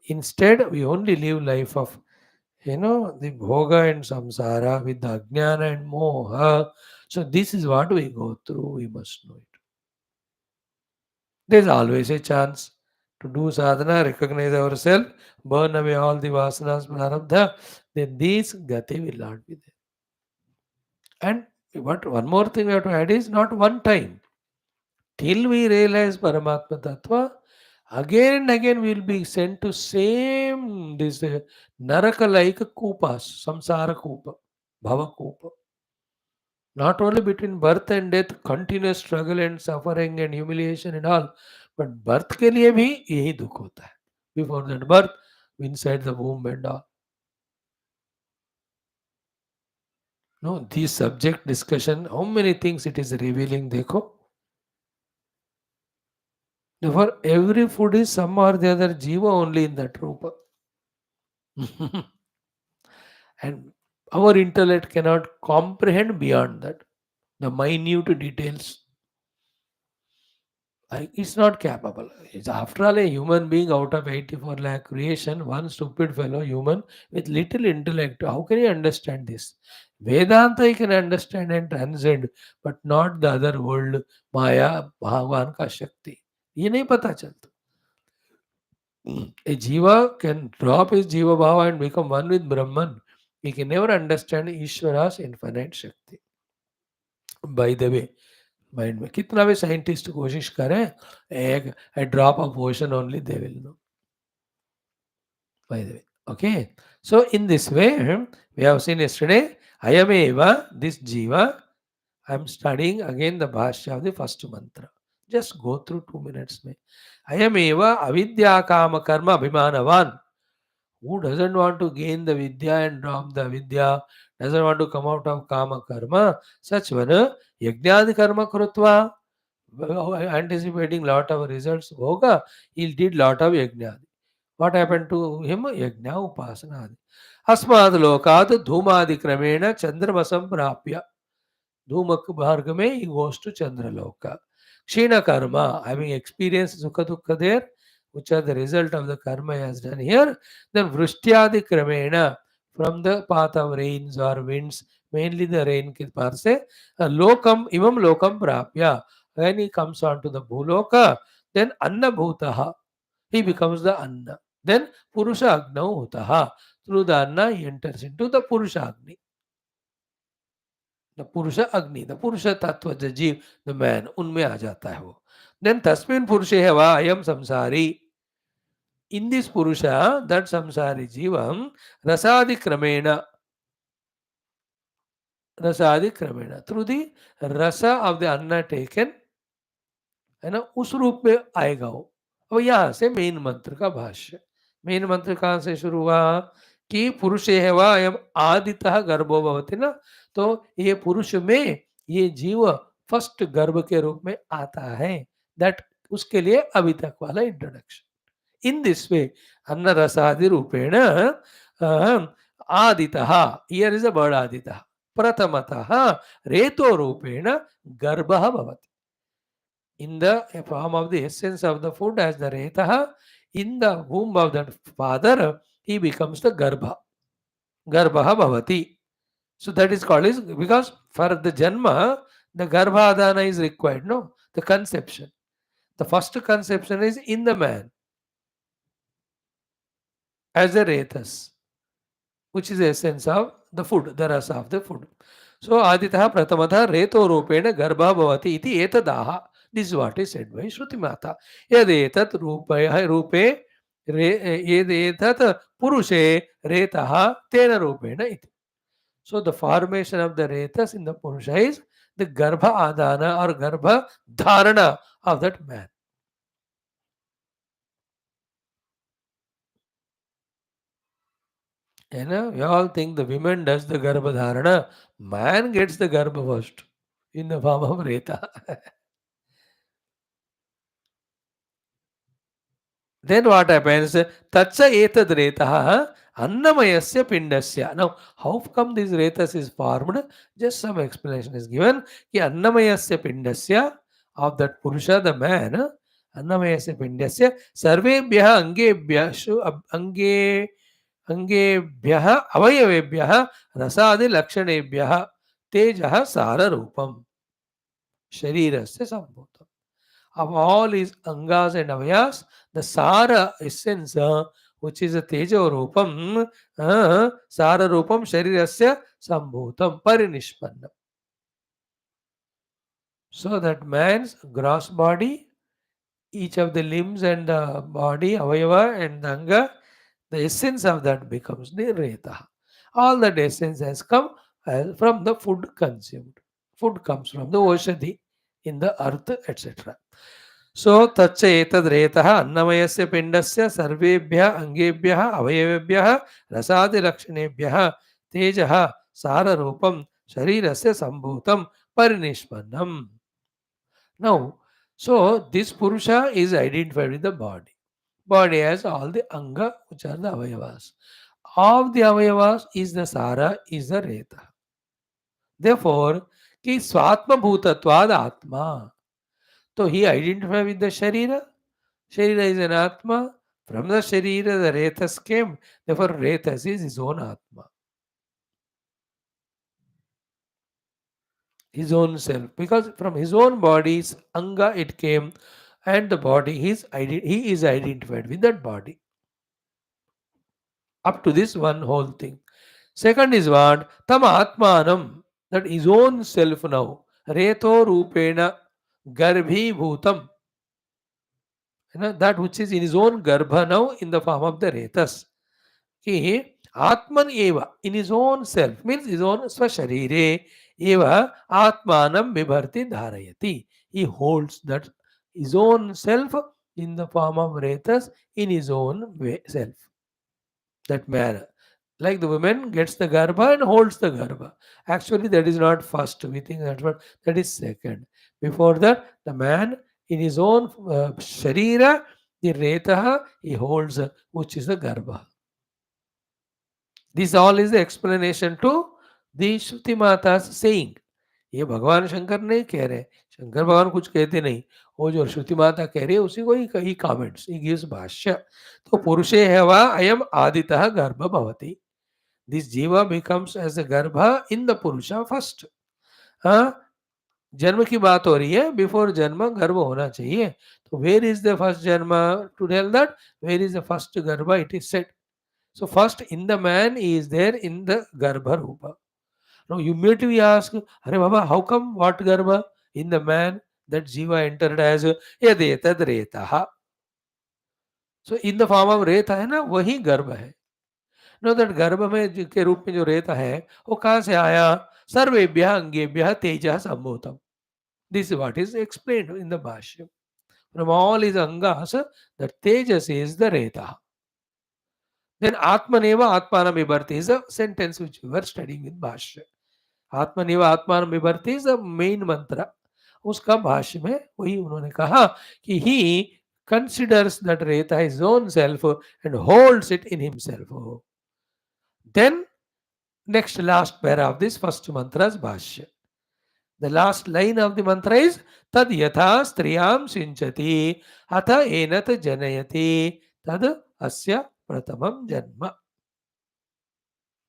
Instead, we only live life of, the bhoga and samsara with the ajnana and moha. So this is what we go through. We must know it. There's always a chance To do sadhana, recognize ourselves, burn away all the vasanas, prarabdha, then these gati will not be there. And what one more thing we have to add is not one time. Till we realize Paramatma Tattva, again and again we will be sent to same this naraka like kupas, samsara kupa, bhava kupa. Not only between birth and death, continuous struggle and suffering and humiliation and all, but birth के लिए भी यही दुख होता है. Before that birth, inside the womb and all. No, this subject discussion, how many things it is revealing, देखो. For every food is some or the other jiva only in that rupa. And our intellect cannot comprehend beyond that. The minute details. It's not capable. It's after all a human being out of 84 lakh creation, one stupid fellow human with little intellect. How can he understand this? Vedanta he can understand and transcend, but not the other world, Maya, Bhagavan ka Shakti. ये नहीं पता चलता. A jiva can drop his jiva bhava and become one with Brahman. He can never understand Ishvara's infinite Shakti. By the way, mind में कितना भी scientist कोशिश करें, एक a drop of ocean only they will know. By the way, okay. So in this way, we have seen yesterday, Ayameva, this jiva. I am studying again the Bhashya of the first mantra. Just go through 2 minutes. Mein. Ayameva avidya kama karma abhimanavan. Who doesn't want to gain the vidya and drop the vidya, doesn't want to come out of kama karma, such one yajnadi karma krutva, anticipating lot of results hoga, he did lot of yajna. What happened to him? Yajna upasana. Asmad lokat dhumadi kramena chandramasam prapya. Dhumak bharga mein he goes to Chandraloka. Kshina karma, having experienced sukha dukkha there, which are the result of the karma he has done here, then vrishtyadi kramena, from the path of rains or winds, mainly the rain ki path se, lokam, imam lokam prapya. When he comes on to the bhuloka, then anna bhutaha, he becomes the anna. Then purusha agnau hutaha, through the anna he enters into the purusha agni. The Purusha Agni, the Purusha Tattva, the Jeev, the man, उनमें आ जाता है वो. Then तस्मिन् पुरुषे है वा अयम संसारी. In this Purusha, that samsari jivam, rasadi kramena, through the rasa of the anna taken, है ना, उस रूप में आएगा वो. अब यहाँ से मेन मंत्र का भाष्य. मेन मंत्र कहाँ से शुरू हुआ कि पुरुषे है वा अयम आदितः गर्भो भवति ना, तो ये पुरुष में ये जीव फर्स्ट गर्भ के रूप में आता है. दैट उसके लिए अभी तक वाला इंट्रोडक्शन. इन दिस वे अन्न रसादि रूपेण आदितः, हियर इज अ वर्ड आदितः, प्रथमतः रेतो रूपेण गर्भः भवति. In the form of the essence of the food as the retaha, in the womb of that father, he becomes the garbha. Garbha bhavati. So that is called is, because for the janma, the garbha adana is required, no? The conception. The first conception is in the man as a rethas, which is the essence of the food, the rasa of the food. So aditah prathamatha reto rupena garbha bhavati iti etadaha. This is what is said by Shruti Mata. Yadetat rupe yadetat purushe retaha tena rupena iti. So the formation of the retas in the purusha is the garbha adana or garbha dharana of that man. You know, we all think the women does the garbha dharana. Man gets the garbha first in the form of reta. Then what happens? Tatsa etad retaha annamayasya pindasya. Now, how come this retas is formed? Just some explanation is given. Ki annamayasya pindasya, of that purusha, the man, annamayasya pindasya, sarvebhyaha angebhyaha avayavebhyaha rasadi lakshanebhyaha tejaha sara rupam sharirasya sambhutam. Of all his angas and avayas, The Sara essence, which is a Tejo Rupam, Sara Rupam Sharirasya Sambhutam Parinishpannam. So that man's gross body, each of the limbs and the body, avayava and the anga, the essence of that becomes nirreta. All that essence has come from the food consumed. Food comes from the oshadhi in the earth, etc. So tacha etad retah annamayasya pindasya sarvebhyah angebhyah avayavebhyah rasadi lakshanebhyah tejah sara rupam sharirasya sambhutam parinishpannam. Now, so this Purusha is identified with the body. Body has all the anga, which are the avayavas. Of the avayavas is the sara, is the reta. Therefore, ki swatma bhutatvad atma. So he identified with the sharira. Sharira is an atma. From the sharira, the retas came. Therefore, retas is his own atma, his own self. Because from his own body's anga it came, and the body he is identified with that body. Up to this one whole thing. Second is what? Tam Atmanam, that his own self now. Reto Rupena Garbhi Bhutam. That which is in his own Garbha now in the form of the Retas. He Atman Eva, in his own self, means his own Swasharire Eva Atmanam Vibharti Dharayati. He holds that his own self in the form of Retas in his own self. That manner. Like the woman gets the garbha and holds the garbha. Actually, that is not first. We think that is second. Before that, the man in his own sharira, the retaha, he holds, which is the garbha. This all is the explanation to the Shruti Mata's saying. ये भगवान शंकर नहीं कह रहे, शंकर भगवान कुछ कहते नहीं, वो जो श्रुति माता कह रही है उसी को ही कमेंट्स, ही गिव्स भाष्य. तो पुरुषे है वा अयम आदितः गर्भ भवति. This jiva becomes as a garbha in the purusha first. जन्म की बात हो रही है, बिफोर जन्म गर्भ होना चाहिए. तो वेयर इज द फर्स्ट जन्म? To tell that where is the first गर्भ, it is set. So first in the man is there in the garbha rupa. Now you immediately ask, Hare Baba, how come what garbha? In the man that jiva entered as yadetad retaha. So in the form of reta है ना, वही गर्भ है. Know that गर्भ में के रूप में जो रेता है वो कहाँ से आया? सर्वेभ्य अंगेभ्य तेज संभूतम. This what is explained in the bhashya. From all his अंगास दैट तेजस इज द रेता. देन आत्मनेव आत्मानं बिभर्ति is a sentence which we were studying in bhashya. आत्मनेव आत्मानं बिभर्ति इज द मेन मंत्र. उसका भाष्य में वही उन्होंने कहा कि ही considers that reta his own self and holds it in himself. Then, next last para of this first mantra's bhashya. The last line of the mantra is Tad yatha striyam sinchati atha enat janayati tad asya pratamam janma.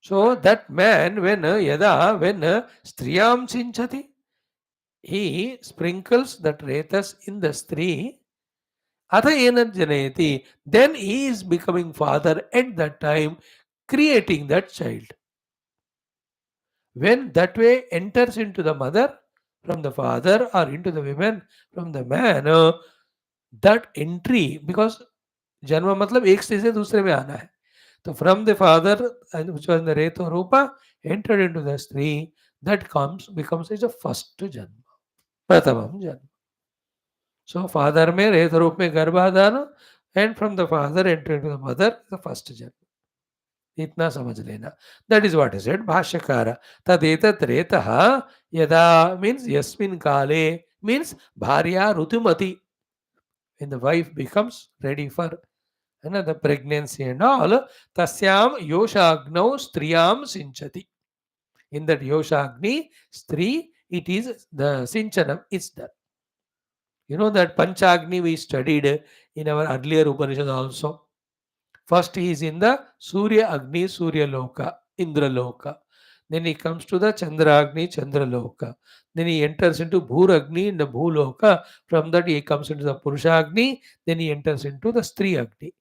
So that man when striyam sinchati, he sprinkles that retas in the stri. Atha enat janayati, then he is becoming father at that time, creating that child. When that way enters into the mother from the father or into the woman from the man, that entry, because जन्म मतलब एक stage से दूसरे में आना है. तो from the father which was in the reto rupa entered into the stri, that becomes as a first janma, pratamam janma. So father में रेत रूप में गर्भाधान, and from the father enter into the mother, the first janma. इतना समझ लेना. That is what is it. भाष्यकार तदेतत् रेतः यदा मीन्स यस्मिन् काले मीन्स भार्या ऋतुमति, when the wife becomes ready for the pregnancy and all, tasyam yoshagno striyam sinchati. In that yoshagni stri, it is the sinchanam is done. You know that panchagni we studied in our earlier Upanishad also. First he is in the Surya Agni Surya Loka, Indra Loka. Then he comes to the Chandragni, Chandraloka. Then he enters into Bhuragni in the Bhuloka. From that he comes into the Purushagni. Then he enters into the Stri Agni.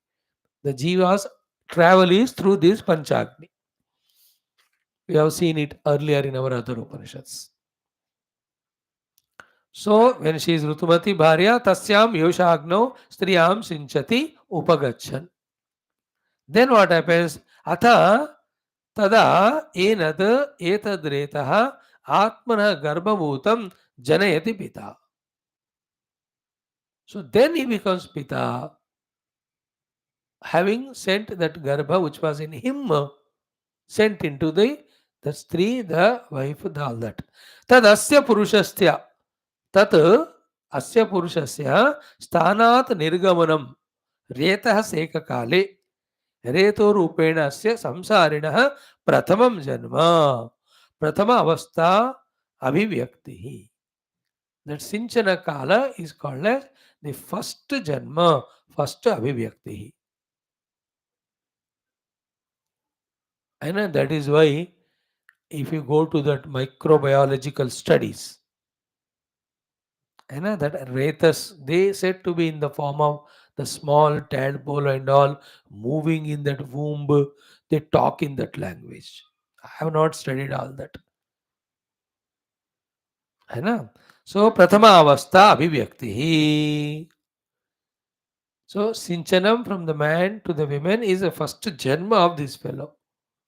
The Jiva's travel is through this Panchagni. We have seen it earlier in our other Upanishads. So when she is Rutumati Bharya, Tasyam Yoshagno Striyam Sinchati Upagachan. Then what happens? Atha Tada Enad Etadretaha Atmana Garbhabhutam Janayati Pita. So then he becomes Pita, having sent that Garbha which was in him, sent into the Stri, the wife, the all that. Tadasya Purushastya. तत् अस्य पुरुषस्य स्थानात् निर्गमनं रेतः सेककाले रेतोरूपेण अस्य संसारिणः प्रथमं जन्म प्रथम अवस्था अभिव्यक्तिः. That Sinchana Kala is called as the first Janma, first Abhivyakti. And that is why if you go to that microbiological studies, that Retas, they said to be in the form of the small tadpole and all moving in that womb. They talk in that language. I have not studied all that. So, Prathama Avastha Abhivyakti. So, Sinchanam from the man to the women is the first Janma of this fellow,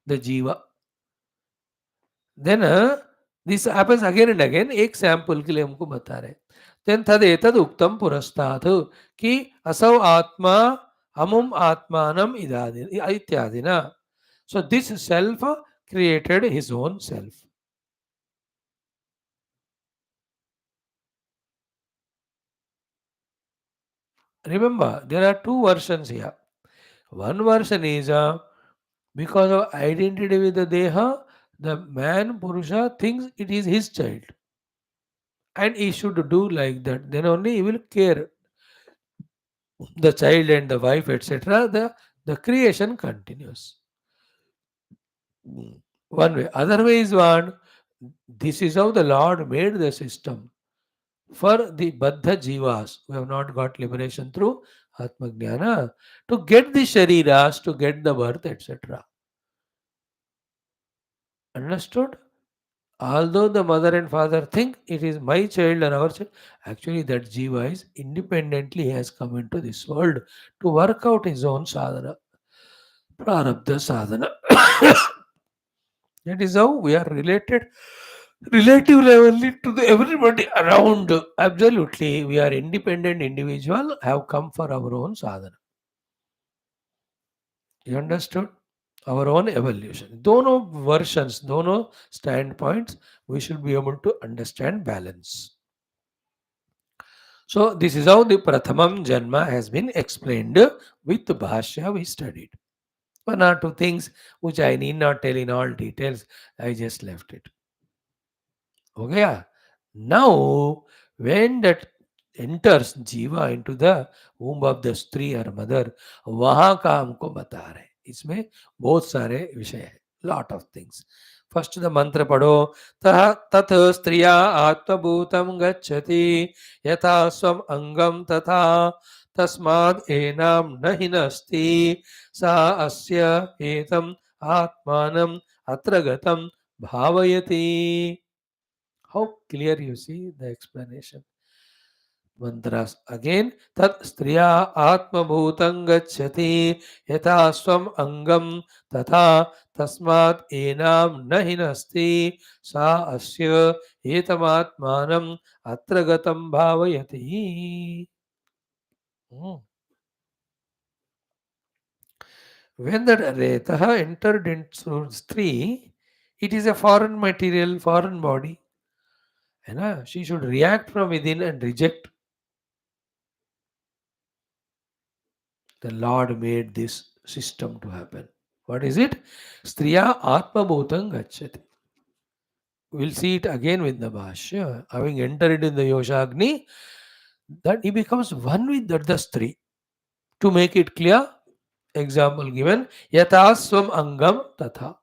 the Jiva. Then this happens again and again. एक sample के लिए हमको बता रहे. Then तद एतद उक्तम पुरस्तात् कि असौ आत्मा अमुम आत्मानम इत्यादिना. So this self created his own self. Remember, there are two versions here. One version is because of identity with the Deha, the man Purusha thinks it is his child. And he should do like that. Then only he will care the child and the wife, etc. The creation continues. One way. Other way is one. This is how the Lord made the system for the Baddha Jivas who have not got liberation through Atma Jnana to get the Shariras, to get the birth, etc. Understood? Although the mother and father think it is my child or our child, actually that Jiva is independently has come into this world to work out his own sadhana, prarabdha sadhana. That is how we are related, relative levelly to everybody around. Absolutely, we are independent individual, have come for our own sadhana. You understood? Our own evolution. Dono versions, dono standpoints, we should be able to understand balance. So this is how the Prathamam Janma has been explained with Bhashya we studied. One or two things which I need not tell in all details, I just left it. Okay. Now, when that enters Jiva into the womb of the Stri or mother, वहाँ का हमको बता रहे. इसमें बहुत सारे विषय है, lot of things. First the mantra पढ़ो. तत् स्त्रिया आत्मभूतं गच्छति यथा स्वम अंगम तथा तस्माद् एनाम न हिनस्ति सा अस्य एतम आत्मानं अत्र गतं भावयति. How clear you see the explanation. Mantras again. Tat striya atma bhutang gacchati yata swam angam tatha tasmat enam nahinasti sa asya etamatmanam atragatam bhavayati. When that retaha entered into Stri, it is a foreign material, foreign body. She should react from within and reject. The Lord made this system to happen. What is it? Striya Atma Bhutam Gacchati. We'll see it again with the Bhashya. Having entered in the Yoshagni, that he becomes one with that the Stri. To make it clear, example given, Yata Swam Angam Tatha.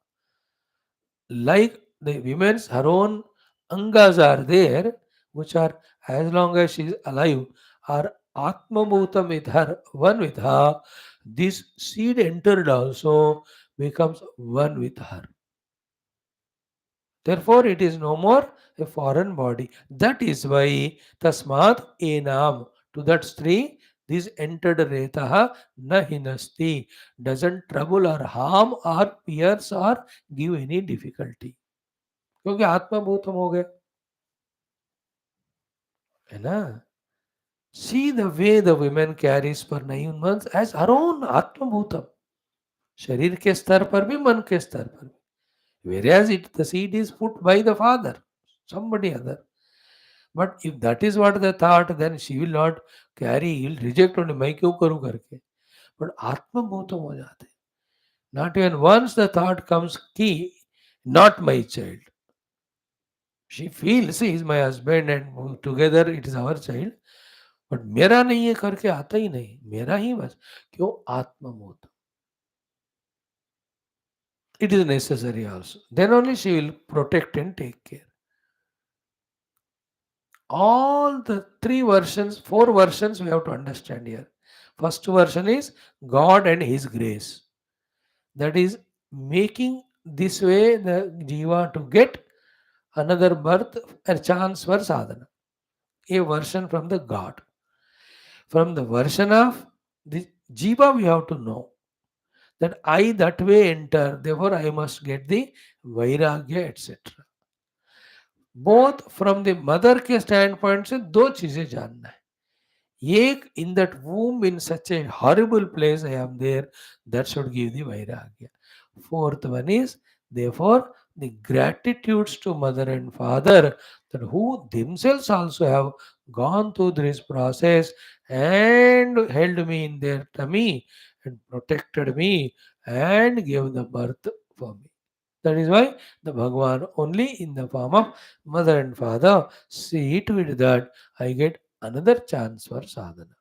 Like the women's her own angas are there, which are as long as she is alive, are Atma Bhutam with her, one with her. This seed entered also becomes one with her. Therefore, it is no more a foreign body. That is why Tasmat Enam, to that Stri, this entered Retaha Nahinasti, doesn't trouble or harm or pierce or give any difficulty. क्योंकि आत्मभूतम हो गए, है ना. See the way the women carries for 9 months as her own आत्मभूतम, शरीर के स्तर पर भी मन के स्तर पर भी. Whereas the seed is put by the father, somebody other. But if that is what the thought, then she will not carry, he will reject only, मैं क्यों करूं करके. But आत्मभूतम हो जाते. Not even once the thought comes कि not my child. She feels he is my husband and together it is our child. But मेरा नहीं है करके आता ही नहीं, मेरा ही बस. क्यों? आत्मभूत. It is necessary also. Then only she will protect and take care. All the three versions, four versions we have to understand here. First version is God and His grace. That is making this way the jiva to get another birth, a chance for sadhana. A version from the God. From the version of the jiva, we have to know that I that way enter, therefore I must get the vairagya, etc. Both from the mother के standpoint से दो चीजें जानना है. एक, in that womb in such a horrible place I am there, that should give the vairagya. Fourth one is therefore the gratitudes to mother and father, that who themselves also have gone through this process and held me in their tummy and protected me and gave the birth for me. That is why the Bhagwan only in the form of mother and father see to it that I get another chance for sadhana.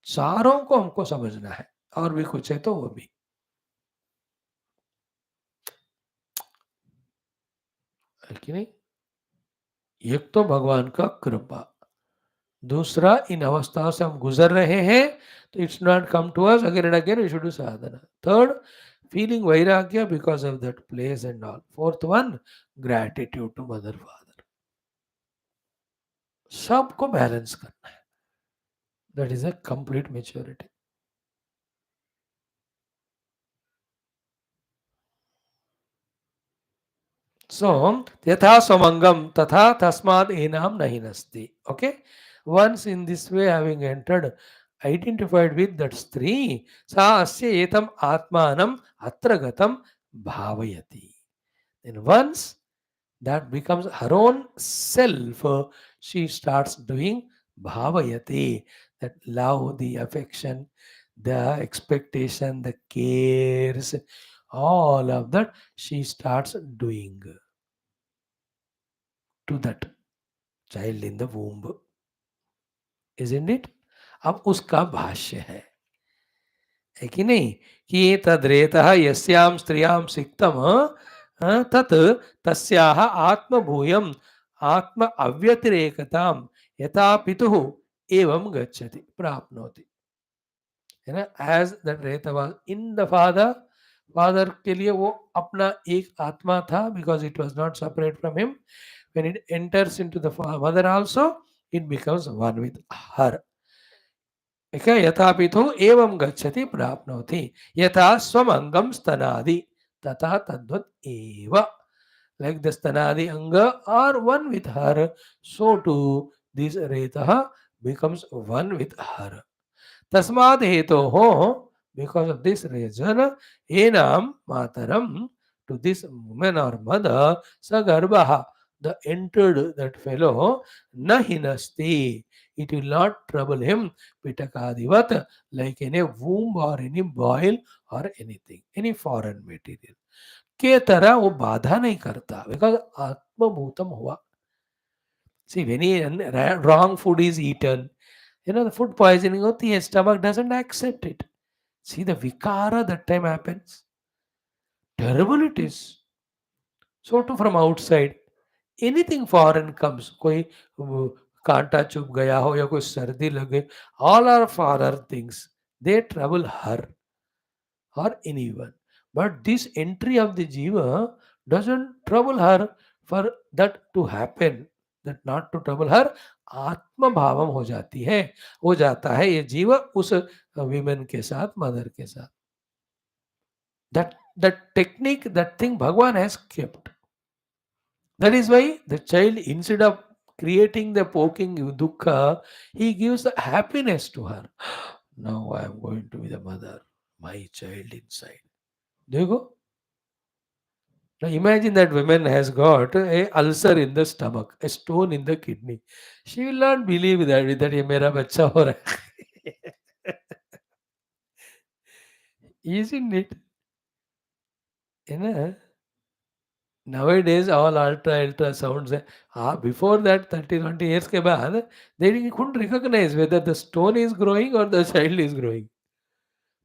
चारों को हमको समझना है, और भी कुछ है तो वो भी है कि नहीं. एक तो भगवान का कृपा, दूसरा इन अवस्थाओं से हम गुजर रहे हैं तो it's not come to us again and again, we should do sadhana. Third, feeling vairagya because of that place and all. Fourth one, gratitude to mother father. सबको बैलेंस करना है. That is a complete maturity. So, yatha samangam tatha tasmad enam nahi nasti. Okay. Once in this way having entered, identified with that stri, sa asya etam atmanam atragatam bhavayati. And once that becomes her own self, she starts doing bhavayati, that love, the affection, the expectation, the cares, all of that she starts doing to that child in the womb, isn't it? अब उसका भाष्य है कि नहीं, कि तद्रेतः यस्याम स्त्रियाम सिक्तम तत् तस्याः आत्मभूयम आत्म अव्यतिरेकताम यथा पितुः एवं गच्छति प्राप्नोति. है ना. एज दैट रेता was in the father, father के लिए वो अपना एक आत्मा था, because it was not separate from him. When it enters into the mother also, it becomes one with her. Okay, यथा पितु एवं गच्छति प्राप्नोति यथा स्वमंगम स्तनादि तथा तद्वत् एव. Like the stanadi anga are one with her, so too this retah becomes one with her. Tasmad hetoho, because of this reason, enam mataram, to this woman or mother, sagarbaha, the entered that fellow, nahinasti, it will not trouble him, pitakadivat, like any womb or any boil or anything, any foreign material. के तरह वो बाधा नहीं करता, because आत्मभूतम हुआ. See, when wrong food is eaten, the food poisoning hoti hai, stomach doesn't accept it. See the vikara that time happens. Terrible it is. So to from outside, anything foreign comes, कोई कांटा चुभ गया हो या कोई सर्दी लगे, all are foreign things. They trouble her or anyone. But this entry of the jiva doesn't trouble her for that to happen, that not to trouble her. आत्म भावम हो जाती है, हो जाता है ये जीव उस विमेन के साथ, मदर के साथ. That technique, that thing Bhagwan has kept. That is why the child, instead of creating the poking dukkha, he gives the happiness to her. Now I am going to be the mother, my child inside. Do you go? Now imagine that woman has got a ulcer in the stomach, a stone in the kidney. She will not believe that ये मेरा बच्चा हो रहा है. Isn't it? You know, nowadays all ultrasounds है. Before that 30-20 years के बाद they couldn't recognize whether the stone is growing or the child is growing.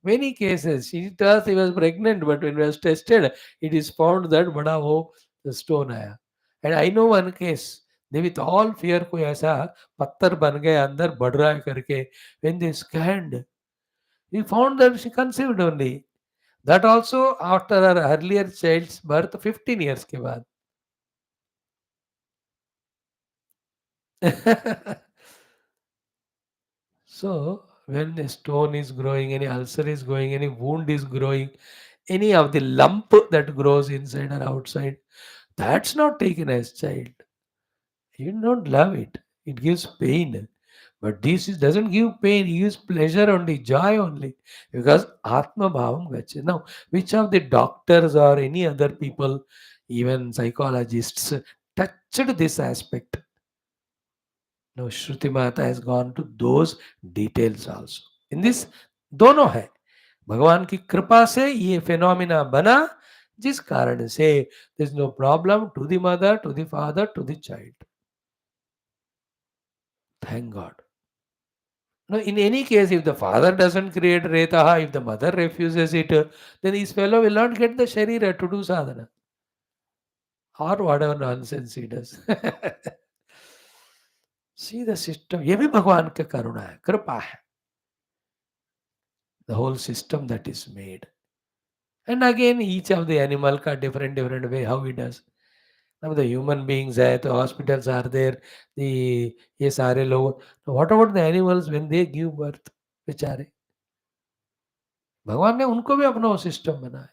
Many cases she thought she was pregnant, but when it was tested, it is found that बड़ा वो stone आया. And I know one case. They with all fear कोई ऐसा पत्थर बन गए अंदर बढ़ रहा है करके. When they scanned, he found that she conceived only. That also after her earlier child's birth 15 years के बाद. So when a stone is growing, any ulcer is growing, any wound is growing, any of the lump that grows inside or outside, that's not taken as child. You don't love it. It gives pain. But doesn't give pain, it gives pleasure only, joy only. Because Atma Bhavam Gacha. Now, which of the doctors or any other people, even psychologists, touched this aspect? No, Shruti Mata has gone to those details also. In this, दोनों है. भगवान की कृपा से ये phenomena बना, जिस कारण से there is no problem to the mother, to the father, to the child. Thank God. Now, in any case, if the father doesn't create retaha, if the mother refuses it, then his fellow will not get the sharira to do sadhana or whatever nonsense he does. See the system. ये भी भगवान का करुणा है, कृपा है. The whole system that is made. And again, each of the animal का different way how he does. Now the human beings है, the hospitals are there, the ये सारे लोग. What about the animals when they give birth? बेचारे, भगवान ने उनको भी अपना सिस्टम बनाया.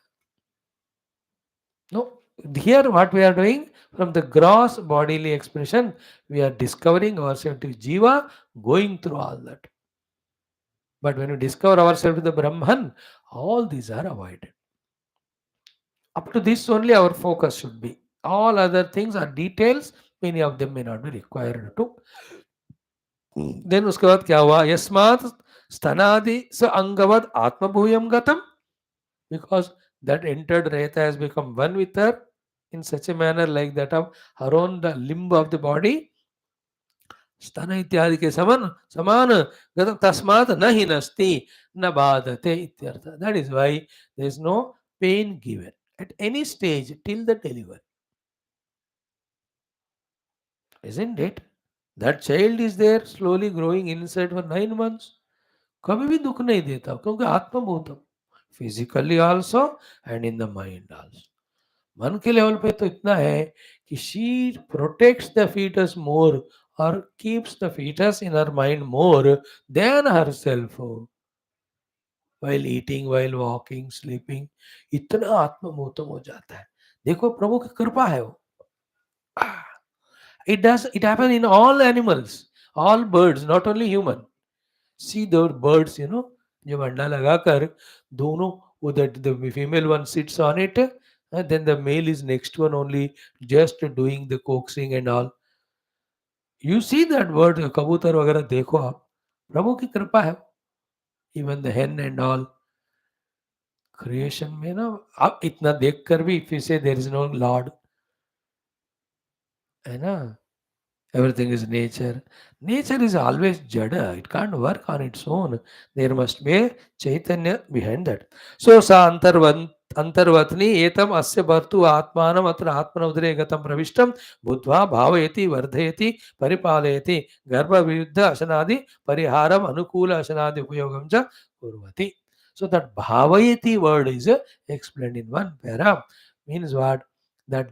No, here what we are doing from the gross bodily expression, we are discovering ourselves to Jiva, going through all that. But when we discover ourselves to the Brahman, all these are avoided. Up to this only our focus should be. All other things are details, many of them may not be required to. Then उसके बाद क्या हुआ? यस्मात् स्तनादि स अंगवद आत्मभूयम गतम, because that entered Reta has become one with her in such a manner like that of her own the limb of the body. स्तन इत्यादि के समान गतम तस्मात् न हि नस्ति न बाधते इत्यर्थ. That is why there is no pain given at any stage till the delivery. Isn't it? That child is there slowly growing inside for 9 months. कभी भी दुख नहीं देता क्योंकि आत्मभूतम, physically also and in the mind also. मन के level पे तो इतना है कि she protects the foetus more और keeps the foetus in her mind more than herself. While eating, while walking, sleeping, इतना आत्मभूतम हो जाता है. देखो प्रभु की कृपा है वो. It happens in all animals, all birds, not only human. See those birds, जब अंडा लगाकर दोनों, वो that the female one sits on it, and then the male is next one only, just doing the coaxing and all. You see that bird, कबूतर वगैरह देखो आप, प्रभु की कृपा है. Even the hen and all. Creation में ना, आप इतना देख कर भी, if you say there is no Lord, है ना? Everything is nature. Nature is always jada. It can't work on its own. There must be a chaitanya behind that. So sa antarvant अंतर्वत्नि एतम अस्य भर्तु आत्मानम अत्र आत्मनोदरे गतं प्रविष्टं बुद्ध्वा भावयति वर्धयति परिपालयति गर्भविरुद्ध अशनादि परिहारम अनुकूल अशनादि उपयोगं च कुर्वति. So that bhavayati word is explained in one para. Means what? That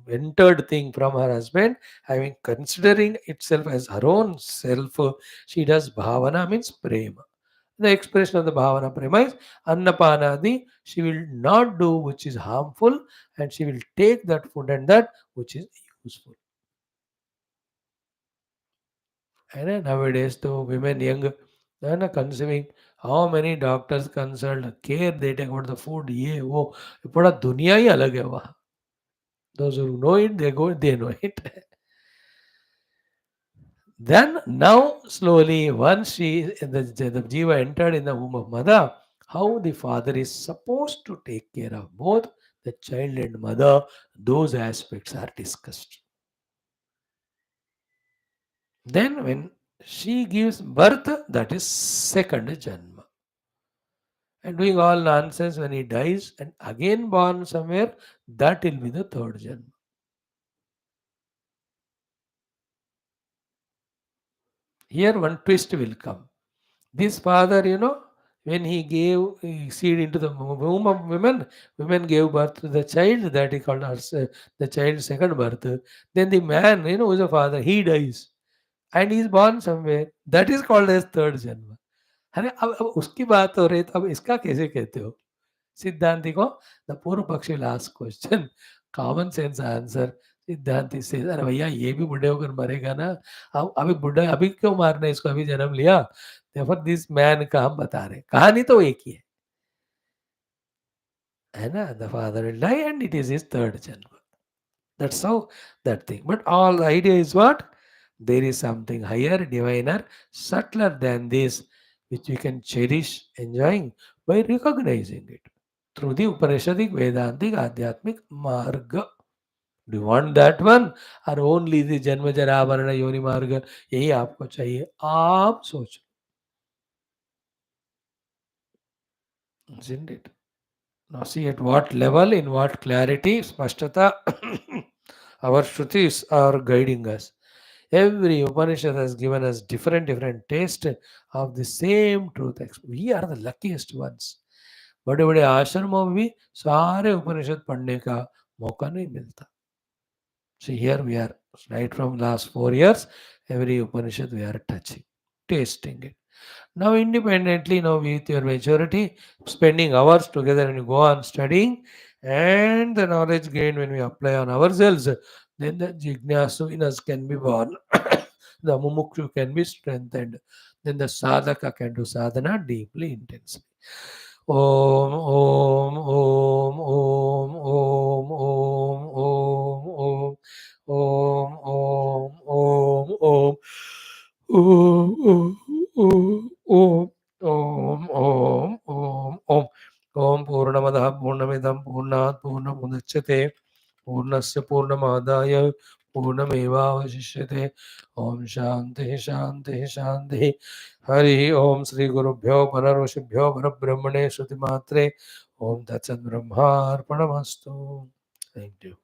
entered thing from her husband, having considering itself as her own self, she does bhavana, means prema. The expression of the bhavana prema is annapanadi. She will not do which is harmful, and she will take that food and that which is useful. And nowadays, the women young and conceiving, how many doctors consult, care they take about the food, ये वो पूरा दुनिया ही अलग है वहाँ. Those who know it, they know it. Then now slowly, once the jiva entered in the womb of mother, how the father is supposed to take care of both the child and mother, those aspects are discussed. Then when she gives birth, that is second janma. And doing all nonsense, when he dies and again born somewhere, that will be the third janma. Here one twist will come. This father, when he gave seed into the womb of women, women gave birth to the child, that he called the child's second birth. Then the man, who is a father, he dies and he is born somewhere. That is called as third janma. अरे अब उसकी बात हो रही है तो अब इसका कैसे कहते हो? सिद्धांति को द पूर्व पक्षी last question common sense answer. सिद्धांति से अरे भैया ये भी बुढ़े होकर मरेगा ना, अब अभी बुढ़ा अभी क्यों मारना है इसको, अभी जन्म लिया. Therefore this man का हम बता रहे, कहानी तो एक ही है ना. The father will die and it is his third janma. That's how that thing. But all the idea is what? There is something higher, diviner, subtler than this, which we can cherish, enjoying by recognizing it through the Upanishadic, Vedantic, Adhyatmic Marga. Do you want that one or only the Janma Jara Varana Yoni Marga? यही आपको चाहिए, आप सोचो. Isn't it? Now see at what level, in what clarity, Spashtata, our Shrutis are guiding us. Every Upanishad has given us different taste of the same truth. We are the luckiest ones. बड़े बड़े आश्रमों में भी सारे उपनिषद पढ़ने का मौका नहीं मिलता. So here we are, right from last 4 years, every Upanishad we are touching, tasting it. Now independently, now with your maturity, spending hours together and you go on studying, and the knowledge gained when we apply on ourselves, then the jignasu in us can be born. The mumukshu can be strengthened. Then the sadhaka can do sadhana deeply, intensely. Om, Om, Om, Om, Om, Om, Om, Om, Om, Om, Om, Om, Om, Om, Om, Om, Om, Om. Om Purnamadah Purnamidam Purnat Purnamudachyate Purnasya Purnamadaya Purnamevavashishyate. Om Shanti Shanti Shanti. Hari Om Sri Gurubhyo Pararvashibhyo Parabrahmane Shruti Matre. Om Tatsad Brahma Arpanamastu. Thank you.